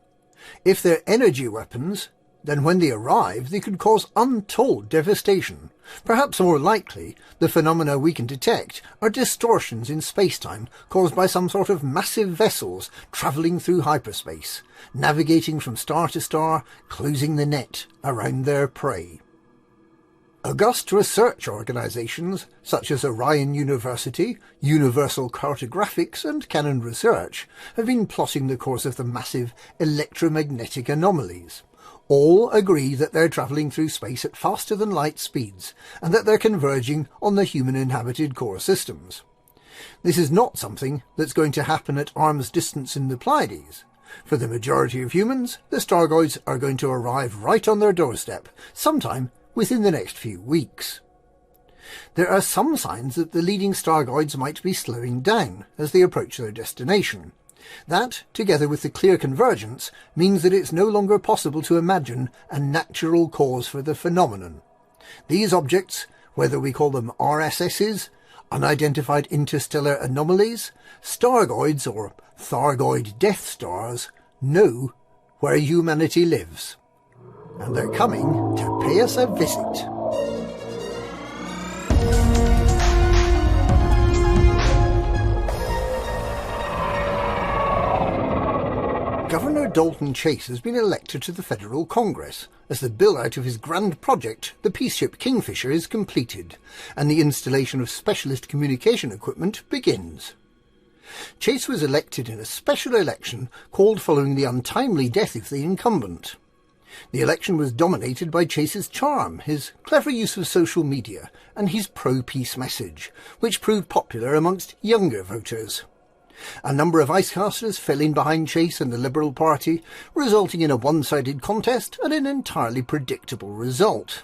Speaker 8: If they're energy weapons, then when they arrive they could cause untold devastation. Perhaps more likely, the phenomena we can detect are distortions in space-time caused by some sort of massive vessels travelling through hyperspace, navigating from star to star, closing the net around their prey. August research organisations such as Orion University, Universal Cartographics and Canon Research have been plotting the course of the massive electromagnetic anomalies. All agree that they're travelling through space at faster than light speeds and that they're converging on the human-inhabited core systems. This is not something that's going to happen at arm's distance in the Pleiades. For the majority of humans, the Stargoids are going to arrive right on their doorstep, sometime within the next few weeks. There are some signs that the leading Stargoids might be slowing down as they approach their destination. That, together with the clear convergence, means that it's no longer possible to imagine a natural cause for the phenomenon. These objects, whether we call them RSSs, unidentified interstellar anomalies, Stargoids or Thargoid Death Stars, know where humanity lives. And they're coming to pay us a visit. Governor Dalton Chase has been elected to the Federal Congress as the build-out of his grand project, the peace ship Kingfisher, is completed, and the installation of specialist communication equipment begins. Chase was elected in a special election called following the untimely death of the incumbent. The election was dominated by Chase's charm, his clever use of social media, and his pro-peace message, which proved popular amongst younger voters. A number of icecasters fell in behind Chase and the Liberal Party, resulting in a one-sided contest and an entirely predictable result.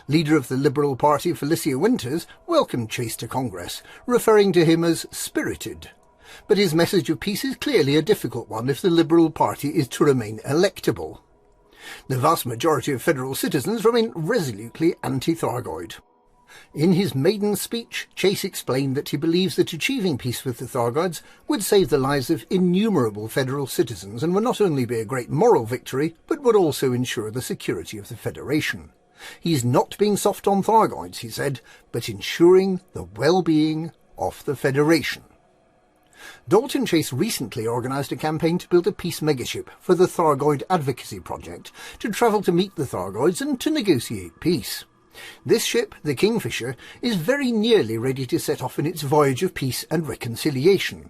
Speaker 8: Leader of the Liberal Party, Felicia Winters, welcomed Chase to Congress, referring to him as spirited, But his message of peace is clearly a difficult one if the Liberal Party is to remain electable. The vast majority of federal citizens remain resolutely anti-Thargoid. In his maiden speech, Chase explained that he believes that achieving peace with the Thargoids would save the lives of innumerable federal citizens and would not only be a great moral victory, but would also ensure the security of the Federation. He's not being soft on Thargoids, he said, but ensuring the well-being of the Federation. Dalton Chase recently organised a campaign to build a peace megaship for the Thargoid Advocacy Project to travel to meet the Thargoids and to negotiate peace. This ship, the Kingfisher, is very nearly ready to set off on its voyage of peace and reconciliation.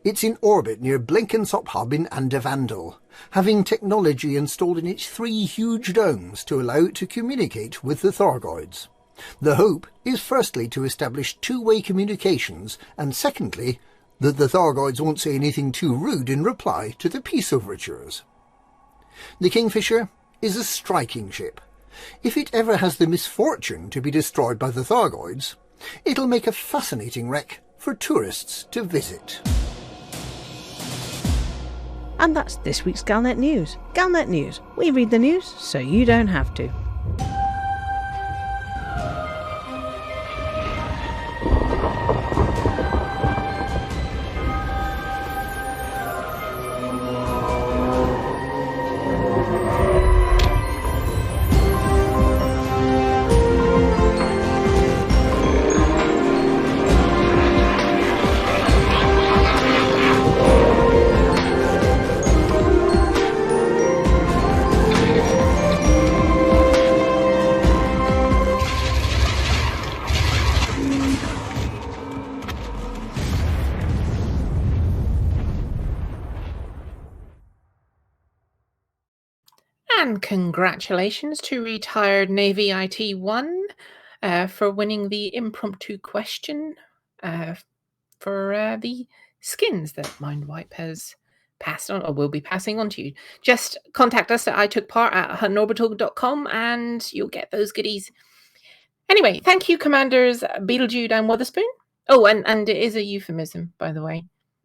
Speaker 8: It's in orbit near Blenkinsop Hub in Andavandal, having technology installed in its 3 huge domes to allow it to communicate with the Thargoids. The hope is firstly to establish two-way communications, and secondly, that the Thargoids won't say anything too rude in reply to the peace overtures. The Kingfisher is a striking ship. If it ever has the misfortune to be destroyed by the Thargoids, it'll make a fascinating wreck for tourists to visit.
Speaker 7: And that's this week's Galnet News. Galnet News. We read the news so you don't have to.
Speaker 1: And congratulations to retired Navy IT1 for winning the impromptu question for the skins that Mindwipe has passed on or will be passing on to you. Just contact us at itookpart@huttonorbital.com and you'll get those goodies. Anyway, thank you, Commanders Beetlejude and Witherspoon. Oh, and it is a euphemism, by the way.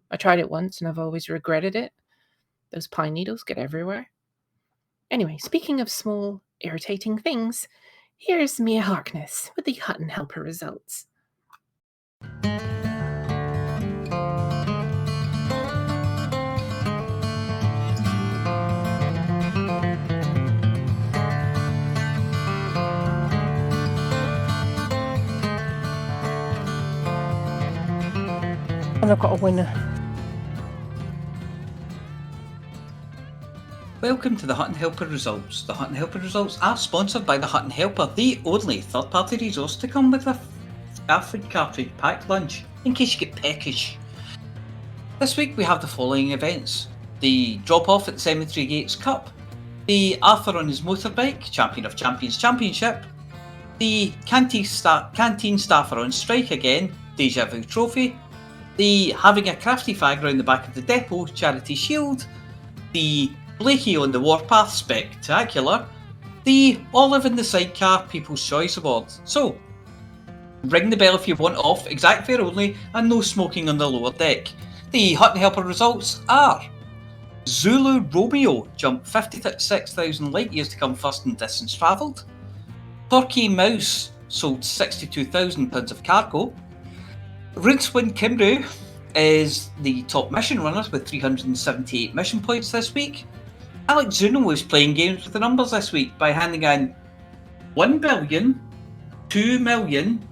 Speaker 1: I tried it once and I've always regretted it. Those pine needles get everywhere. Anyway, speaking of small, irritating things, here's Mia Harkness with the Hutton Helper results.
Speaker 4: And I've got a winner.
Speaker 2: Welcome to the Hutton Helper Results. The Hutton Helper Results are sponsored by the Hutton Helper, the only third-party resource to come with a free cartridge packed lunch, in case you get peckish. This week we have the following events: the drop-off at the Cemetery Gates Cup, the Arthur on his motorbike, Champion of Champions Championship, the canteen staff are on strike again, Deja Vu Trophy, the Having a Crafty Fag round the back of the depot charity shield, the Blakey on the Warpath Spectacular, the Olive in the Sidecar People's Choice Award. So, ring the bell if you want off, exact fare only, and no smoking on the lower deck. The Hutton Helper results are: Zulu Romeo jumped 56,000 light years to come first in distance travelled. Torquay Mouse sold 62,000 pounds of cargo. Rincewind Kimbrel is the top mission runner with 378 mission points this week. Alex Zuno was playing games with the numbers this week by handing in 1 billion, 2 million,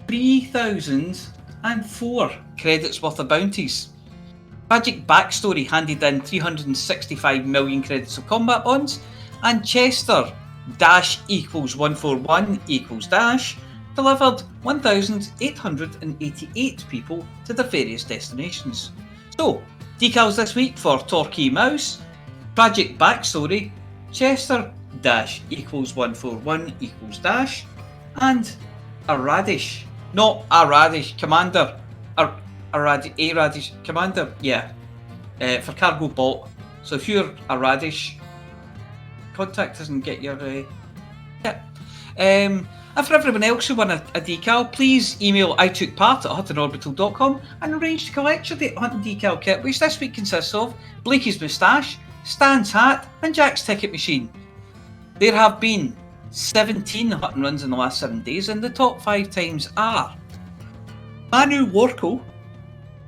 Speaker 2: 3,004 credits worth of bounties. Tragic Backstory handed in 365 million credits of combat bonds, and Chester -141 delivered 1,888 people to their various destinations. So, decals this week for Torquay Mouse, Tragic Backstory, Chester -141 and a radish. Not a radish, Commander. A radish, Commander, yeah. For cargo bot. So if you're a radish, contact us and get your tip. And for everyone else who won a decal, please email itookpart@huttonorbital.com and arrange to collect your Hutton decal kit, which this week consists of Blakey's moustache, Stan's hat and Jack's ticket machine. There have been 17 Hutton runs in the last 7 days, and the top 5 times are Manu Warko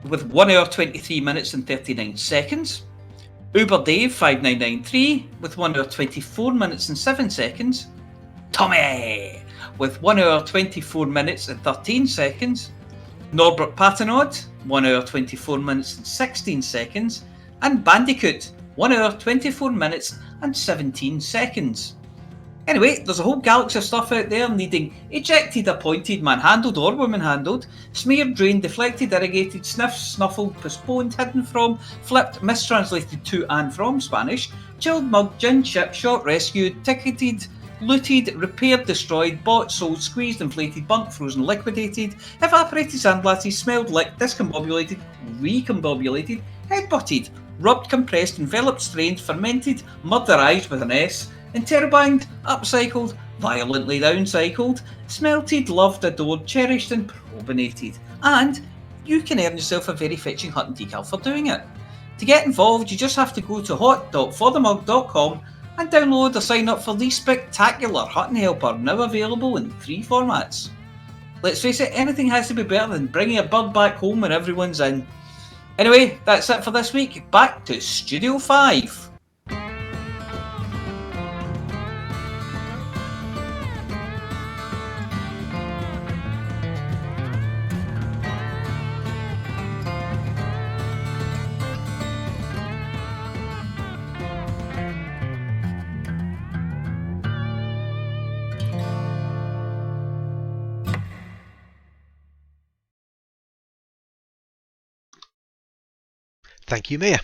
Speaker 2: with 1 hour 23 minutes and 39 seconds, Uber Dave 5993 with 1 hour 24 minutes and 7 seconds, Tommy with 1 hour 24 minutes and 13 seconds, Norbert Patenod 1 hour 24 minutes and 16 seconds, and Bandicoot 1 hour 24 minutes and 17 seconds. Anyway, there's a whole galaxy of stuff out there needing ejected, appointed, manhandled or woman-handled, smeared, drained, deflected, irrigated, sniffed, snuffled, postponed, hidden from, flipped, mistranslated to and from Spanish, chilled, mugged, gin, shipped, shot, rescued, ticketed, looted, repaired, destroyed, bought, sold, squeezed, inflated, bunked, frozen, liquidated, evaporated, sandblasted, smelled, licked, discombobulated, recombobulated, headbutted, rubbed, compressed, enveloped, strained, fermented, murderized with an S, interrobanged, upcycled, violently downcycled, smelted, loved, adored, cherished and probinated. And you can earn yourself a very fetching Hutton decal for doing it. To get involved, you just have to go to hot.forthemug.com and download or sign up for the spectacular Hutton Helper, now available in 3 formats. Let's face it, anything has to be better than bringing a bird back home when everyone's in. Anyway, that's it for this week. Back to Studio 5.
Speaker 3: Thank you, Mia.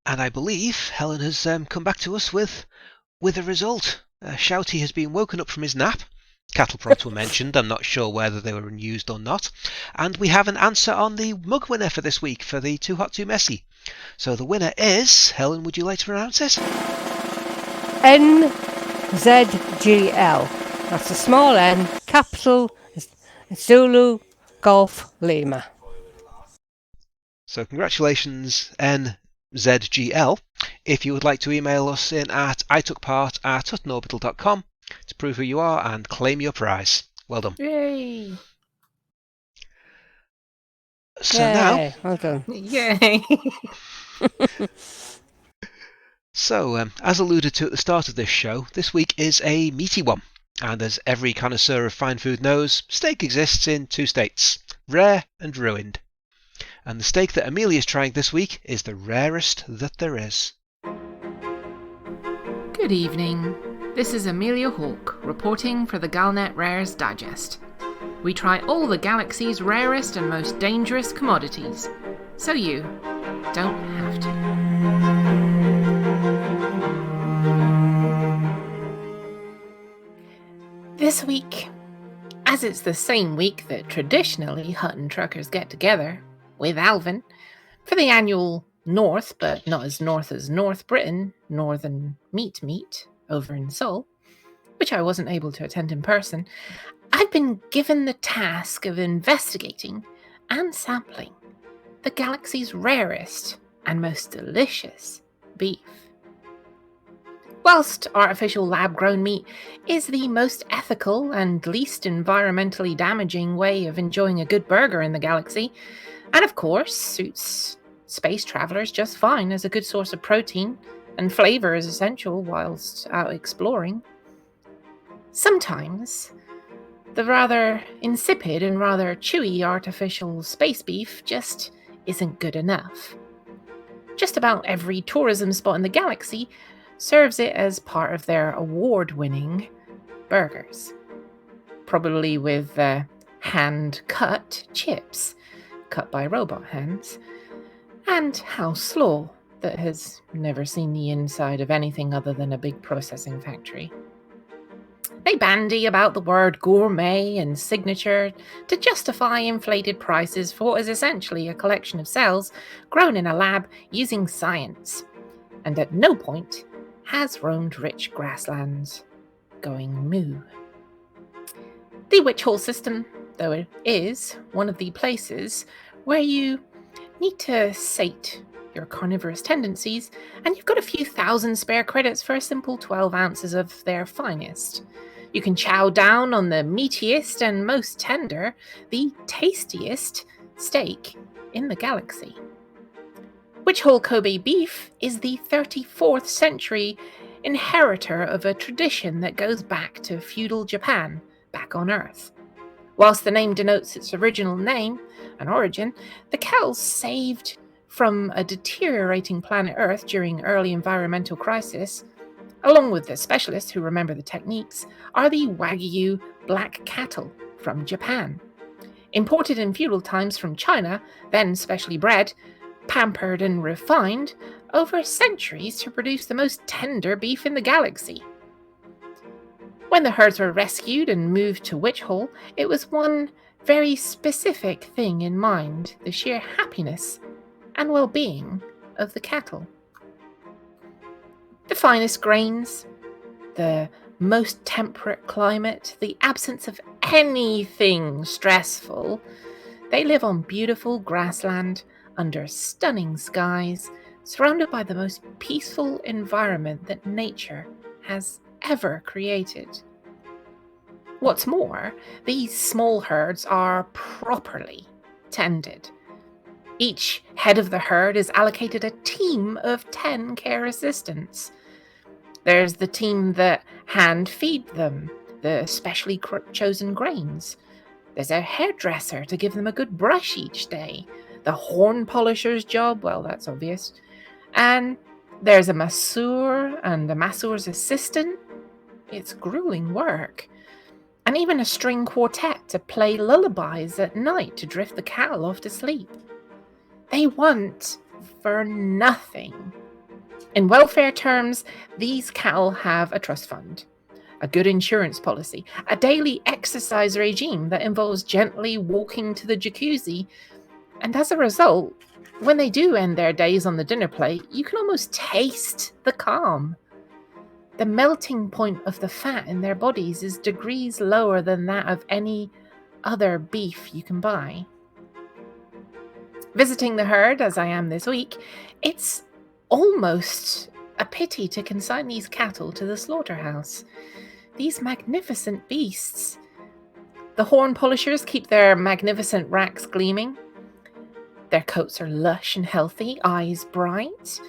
Speaker 3: And I believe Helen has come back to us with a result. Shouty has been woken up from his nap. Cattle prods were mentioned. I'm not sure whether they were used or not. And we have an answer on the mug winner for this week for the Too Hot Too Messy. So the winner is, Helen, would you like to pronounce it?
Speaker 4: NZGL. That's a small n, capital Zulu Golf Lima.
Speaker 3: So congratulations, NZGL. If you would like to email us in at itookpart@huttonorbital.com to prove who you are and claim your prize. Well done.
Speaker 1: Yay!
Speaker 3: So
Speaker 4: Yay,
Speaker 3: now,
Speaker 4: well done.
Speaker 1: Yay!
Speaker 3: so as alluded to at the start of this show, this week is a meaty one. And as every connoisseur of fine food knows, steak exists in 2 states, rare and ruined. And the steak that Amelia's trying this week is the rarest that there is.
Speaker 1: Good evening. This is Amelia Hawke, reporting for the Galnet Rares Digest. We try all the galaxy's rarest and most dangerous commodities, so you don't have to. This week, as it's the same week that traditionally Hutton truckers get together, with Alvin, for the annual North, but not as North as North Britain, Northern Meat over in Seoul, which I wasn't able to attend in person, I've been given the task of investigating and sampling the galaxy's rarest and most delicious beef. Whilst artificial lab-grown meat is the most ethical and least environmentally damaging way of enjoying a good burger in the galaxy, and of course suits space travelers just fine as a good source of protein, and flavour is essential whilst out exploring, sometimes the rather insipid and rather chewy artificial space beef just isn't good enough. Just about every tourism spot in the galaxy serves it as part of their award-winning burgers, probably with hand-cut chips, cut by robot hands, and house slaw that has never seen the inside of anything other than a big processing factory. They bandy about the word gourmet and signature to justify inflated prices for what is essentially a collection of cells grown in a lab using science, and at no point has roamed rich grasslands going moo. The Witch Hole system, though, it is one of the places where you need to sate your carnivorous tendencies, and you've got a few thousand spare credits for a simple 12 ounces of their finest. You can chow down on the meatiest and most tender, the tastiest steak in the galaxy. Witch Hole Kobe beef is the 34th century inheritor of a tradition that goes back to feudal Japan, back on Earth. Whilst the name denotes its original name and origin, the cows saved from a deteriorating planet Earth during early environmental crisis, along with the specialists who remember the techniques, are the Wagyu black cattle from Japan. Imported in feudal times from China, then specially bred, pampered and refined over centuries to produce the most tender beef in the galaxy. When the herds were rescued and moved to Witch Hole, it was one very specific thing in mind: the sheer happiness and well-being of the cattle. The finest grains, the most temperate climate, the absence of anything stressful. They live on beautiful grassland, under stunning skies, surrounded by the most peaceful environment that nature has ever created. What's more, these small herds are properly tended. Each head of the herd is allocated a team of 10 care assistants. There's the team that hand feed them the specially chosen grains. There's a hairdresser to give them a good brush each day. The horn polisher's job, well, that's obvious. And there's a masseur and a masseur's assistant. It's grueling work. And even a string quartet to play lullabies at night to drift the cattle off to sleep. They want for nothing. In welfare terms, these cattle have a trust fund, a good insurance policy, a daily exercise regime that involves gently walking to the jacuzzi, and as a result, when they do end their days on the dinner plate, you can almost taste the calm. The melting point of the fat in their bodies is degrees lower than that of any other beef you can buy. Visiting the herd, as I am this week, it's almost a pity to consign these cattle to the slaughterhouse. These magnificent beasts. The horn polishers keep their magnificent racks gleaming. Their coats are lush and healthy, eyes bright.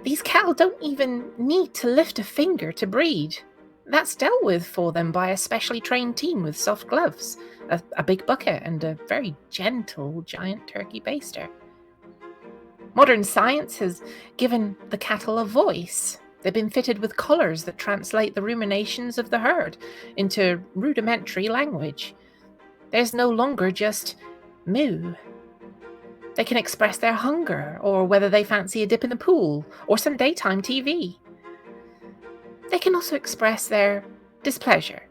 Speaker 1: These cattle don't even need to lift a finger to breed. That's dealt with for them by a specially trained team with soft gloves, a big bucket, and a very gentle giant turkey baster. Modern science has given the cattle a voice. They've been fitted with collars that translate the ruminations of the herd into rudimentary language. There's no longer just moo. They can express their hunger, or whether they fancy a dip in the pool, or some daytime TV. They can also express their displeasure.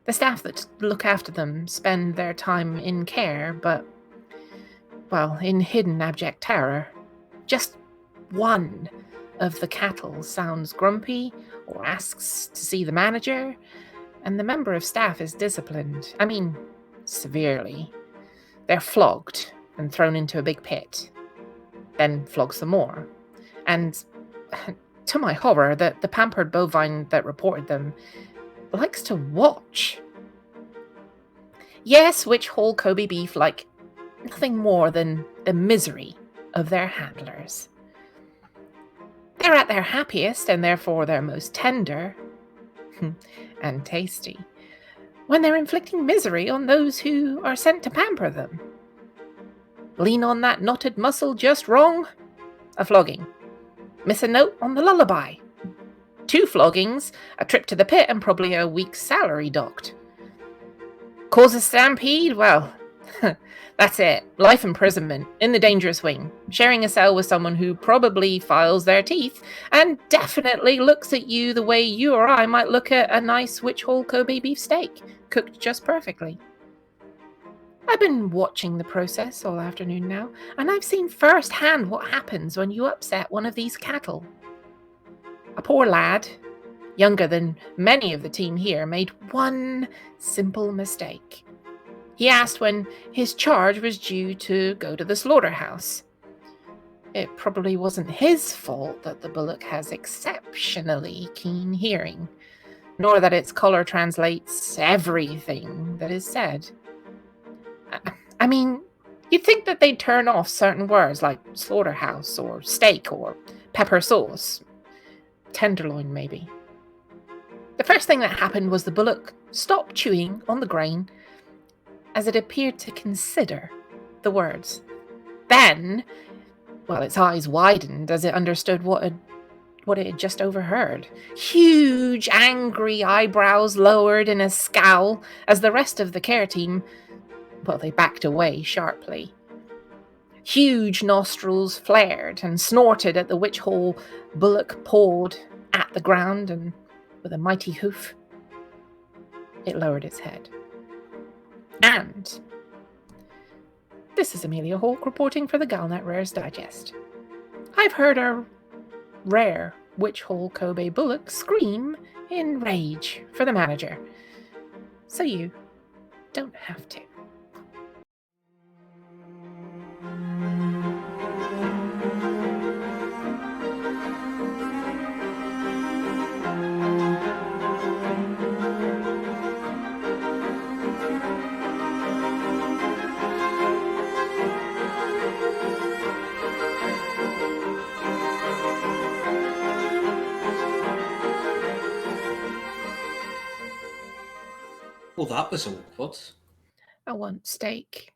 Speaker 1: The staff that look after them spend their time in care, but, well, in hidden abject terror. Just one of the cattle sounds grumpy or asks to see the manager, and the member of staff is disciplined. I mean, severely. They're flogged and thrown into a big pit, then flog some more. And to my horror, the pampered bovine that reported them likes to watch. Yes, Witch Hole Kobe beef like nothing more than the misery of their handlers. They're at their happiest, and therefore their most tender and tasty, when they're inflicting misery on those who are sent to pamper them. Lean on that knotted muscle just wrong? A flogging. Miss a note on the lullaby? 2 floggings, a trip to the pit, and probably a week's salary docked. Cause a stampede? Well, that's it. Life imprisonment in the dangerous wing, sharing a cell with someone who probably files their teeth and definitely looks at you the way you or I might look at a nice Witch Hole Kobe beef steak, cooked just perfectly. I've been watching the process all afternoon now, and I've seen firsthand what happens when you upset one of these cattle. A poor lad, younger than many of the team here, made one simple mistake. He asked when his charge was due to go to the slaughterhouse. It probably wasn't his fault that the bullock has exceptionally keen hearing, nor that its color translates everything that is said. I mean, you'd think that they'd turn off certain words like slaughterhouse or steak or pepper sauce. Tenderloin, maybe. The first thing that happened was the bullock stopped chewing on the grain as it appeared to consider the words. Then, well, its eyes widened as it understood what it had just overheard. Huge, angry eyebrows lowered in a scowl as the rest of the care team, well, they backed away sharply. Huge nostrils flared and snorted at the witch hole bullock pawed at the ground, and with a mighty hoof, it lowered its head. And this is Amelia Hawke reporting for the Galnet Rares Digest. I've heard a rare witch hole Kobe bullock scream in rage for the manager, so you don't have to.
Speaker 2: Oh, that was awkward.
Speaker 1: I want steak.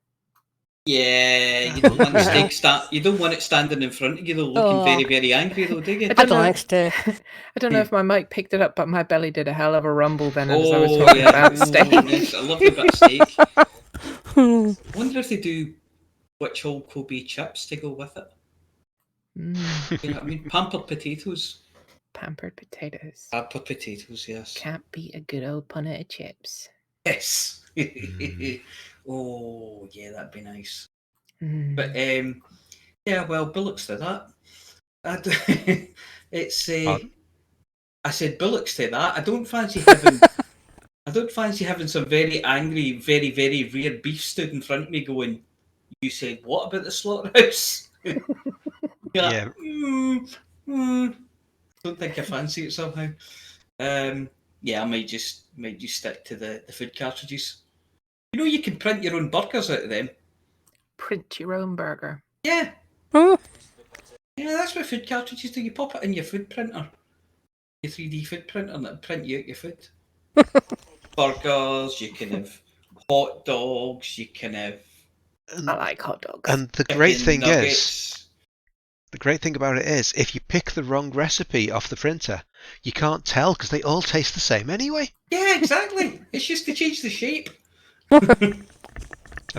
Speaker 2: Yeah, you don't want you don't want it standing in front of you though, looking very, very angry though, do you?
Speaker 4: I don't like steak.
Speaker 1: I don't know if my mic picked it up, but my belly did a hell of a rumble then as I was talking about steak.
Speaker 2: Yes, I love a bit of steak. I wonder if they do witch hole Kobe chips to go with it. You know what I mean? Pampered potatoes.
Speaker 1: Pampered potatoes.
Speaker 2: Pampered potatoes, yes.
Speaker 1: Can't beat a good old punnet of chips.
Speaker 2: Yes. Oh, yeah, that'd be nice. But yeah, well, bullocks to that. It's I said bullocks to that. I don't fancy having some very angry, very, very rare beef stood in front of me going, you said what about the slaughterhouse?
Speaker 3: Yeah.
Speaker 2: Don't think I fancy it somehow. Yeah, I might just stick to the food cartridges. You know, you can print your own burgers out of them.
Speaker 1: Print your own burger.
Speaker 2: Yeah.
Speaker 4: Huh?
Speaker 2: Yeah, that's what food cartridges do. You pop it in your food printer, your 3D food printer, and it'll print you out your food. Burgers, you can have hot dogs, you can have...
Speaker 1: I like hot dogs.
Speaker 3: And the great thing
Speaker 2: nuggets.
Speaker 3: the great thing about it is, if you pick the wrong recipe off the printer, you can't tell because they all taste the same anyway.
Speaker 2: Yeah, exactly. It's just to change the shape.
Speaker 3: And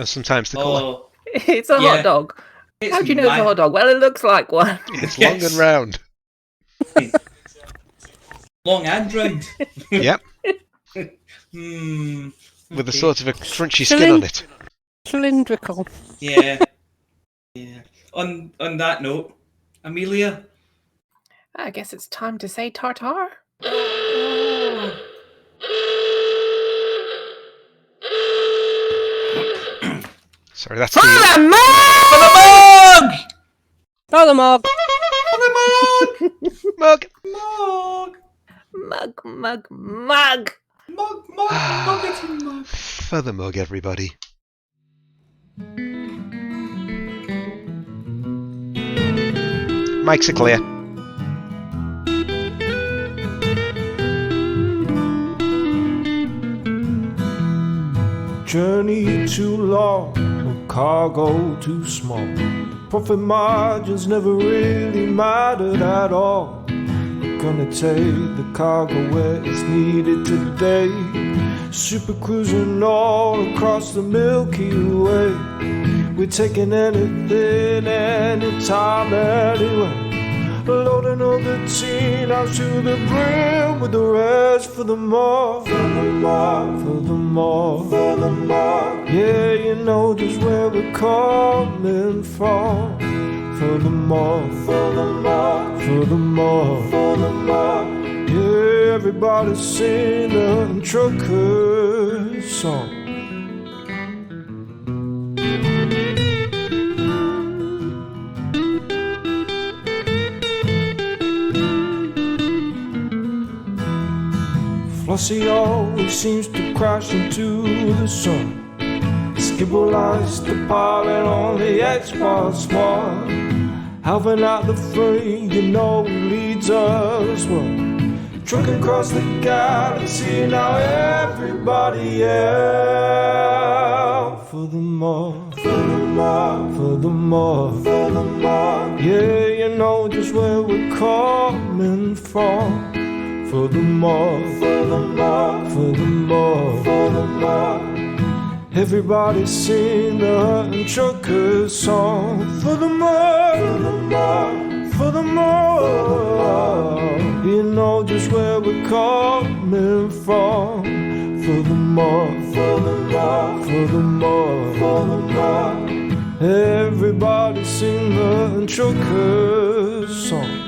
Speaker 3: sometimes the colour.
Speaker 1: It's a hot dog. How do you know it's a hot dog? Well, it looks like one.
Speaker 3: It's long and round.
Speaker 2: Long and round.
Speaker 3: Yep. With a sort of a crunchy skin on it.
Speaker 4: Cylindrical.
Speaker 2: Yeah. Yeah. On that note, Amelia.
Speaker 1: I guess it's time to say tartar.
Speaker 3: Sorry, that's
Speaker 1: For
Speaker 3: the...
Speaker 1: the mug!
Speaker 4: For the mug!
Speaker 2: For the mug!
Speaker 3: Mug!
Speaker 2: Mug!
Speaker 1: Mug, mug, mug!
Speaker 2: Mug, muggety mug.
Speaker 3: For the mug, everybody. Mics are clear.
Speaker 6: Journey too long, or cargo too small. The profit margins never really mattered at all. We're gonna take the cargo where it's needed today. Super cruising all across the Milky Way. We're taking anything, anytime, anywhere. Loading all the teen out to the brim with the rest for the more, for the more, for the more, for the more. Yeah, you know just where we're coming from. For the more, for the more, for the more, for the more. Yeah, everybody sing the Hutton trucker song. Flossy always seems to crash into the sun. Skibble likes the pilot on the Xbox One. Alvin at the free, you know he leads us well. Trucking across the galaxy, now everybody out for the more, for the more, for the more, for the more. Yeah, you know just where we're coming from. For the more, for the more, for the more, for the more. Everybody sing the Hutton trucker song. For the more, for the more, for the more. You know just where we're coming from. For the more, for the more, for the more, for the more. Everybody sing the Hutton trucker song.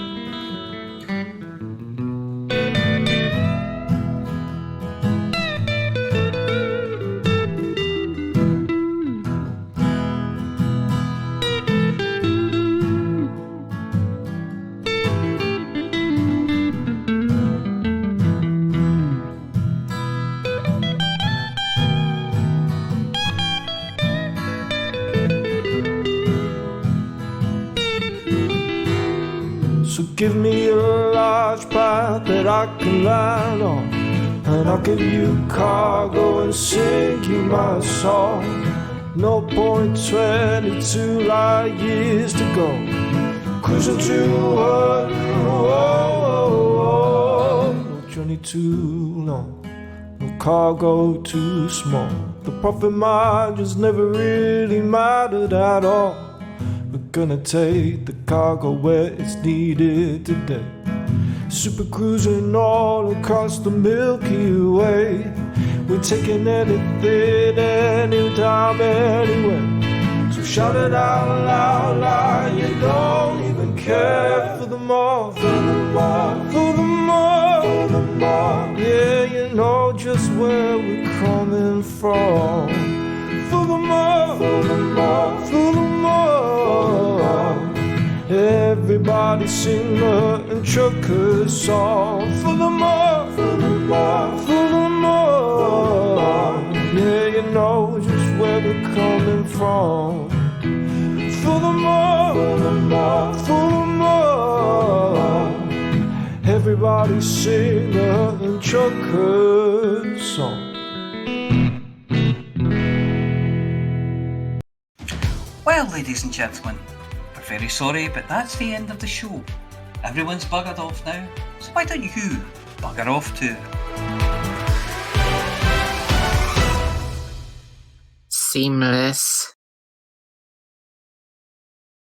Speaker 6: So give me a large path that I can land on, and I'll give you cargo and sing you my song. No point 22 light years to go, cruising to Hutton, no journey too long, no cargo too small. The profit margins never really mattered at all. We're gonna take the cargo where it's needed today. Super cruising all across the Milky Way. We're taking anything, anytime, anywhere. So shout it out loud like you don't even care. For the more, for the more, for the more, for the more. Yeah, you know just where we're coming from. For the more, for the more, for the more. Everybody sing the Hutton trucker song. For the more, for the more, for the more. Yeah, you know just where we're coming from. For the more, for the more, for the more. Everybody sing the Hutton trucker song.
Speaker 2: Well, ladies and gentlemen, we're very sorry, but that's the end of the show. Everyone's buggered off now, so why don't you bugger off too?
Speaker 1: Seamless.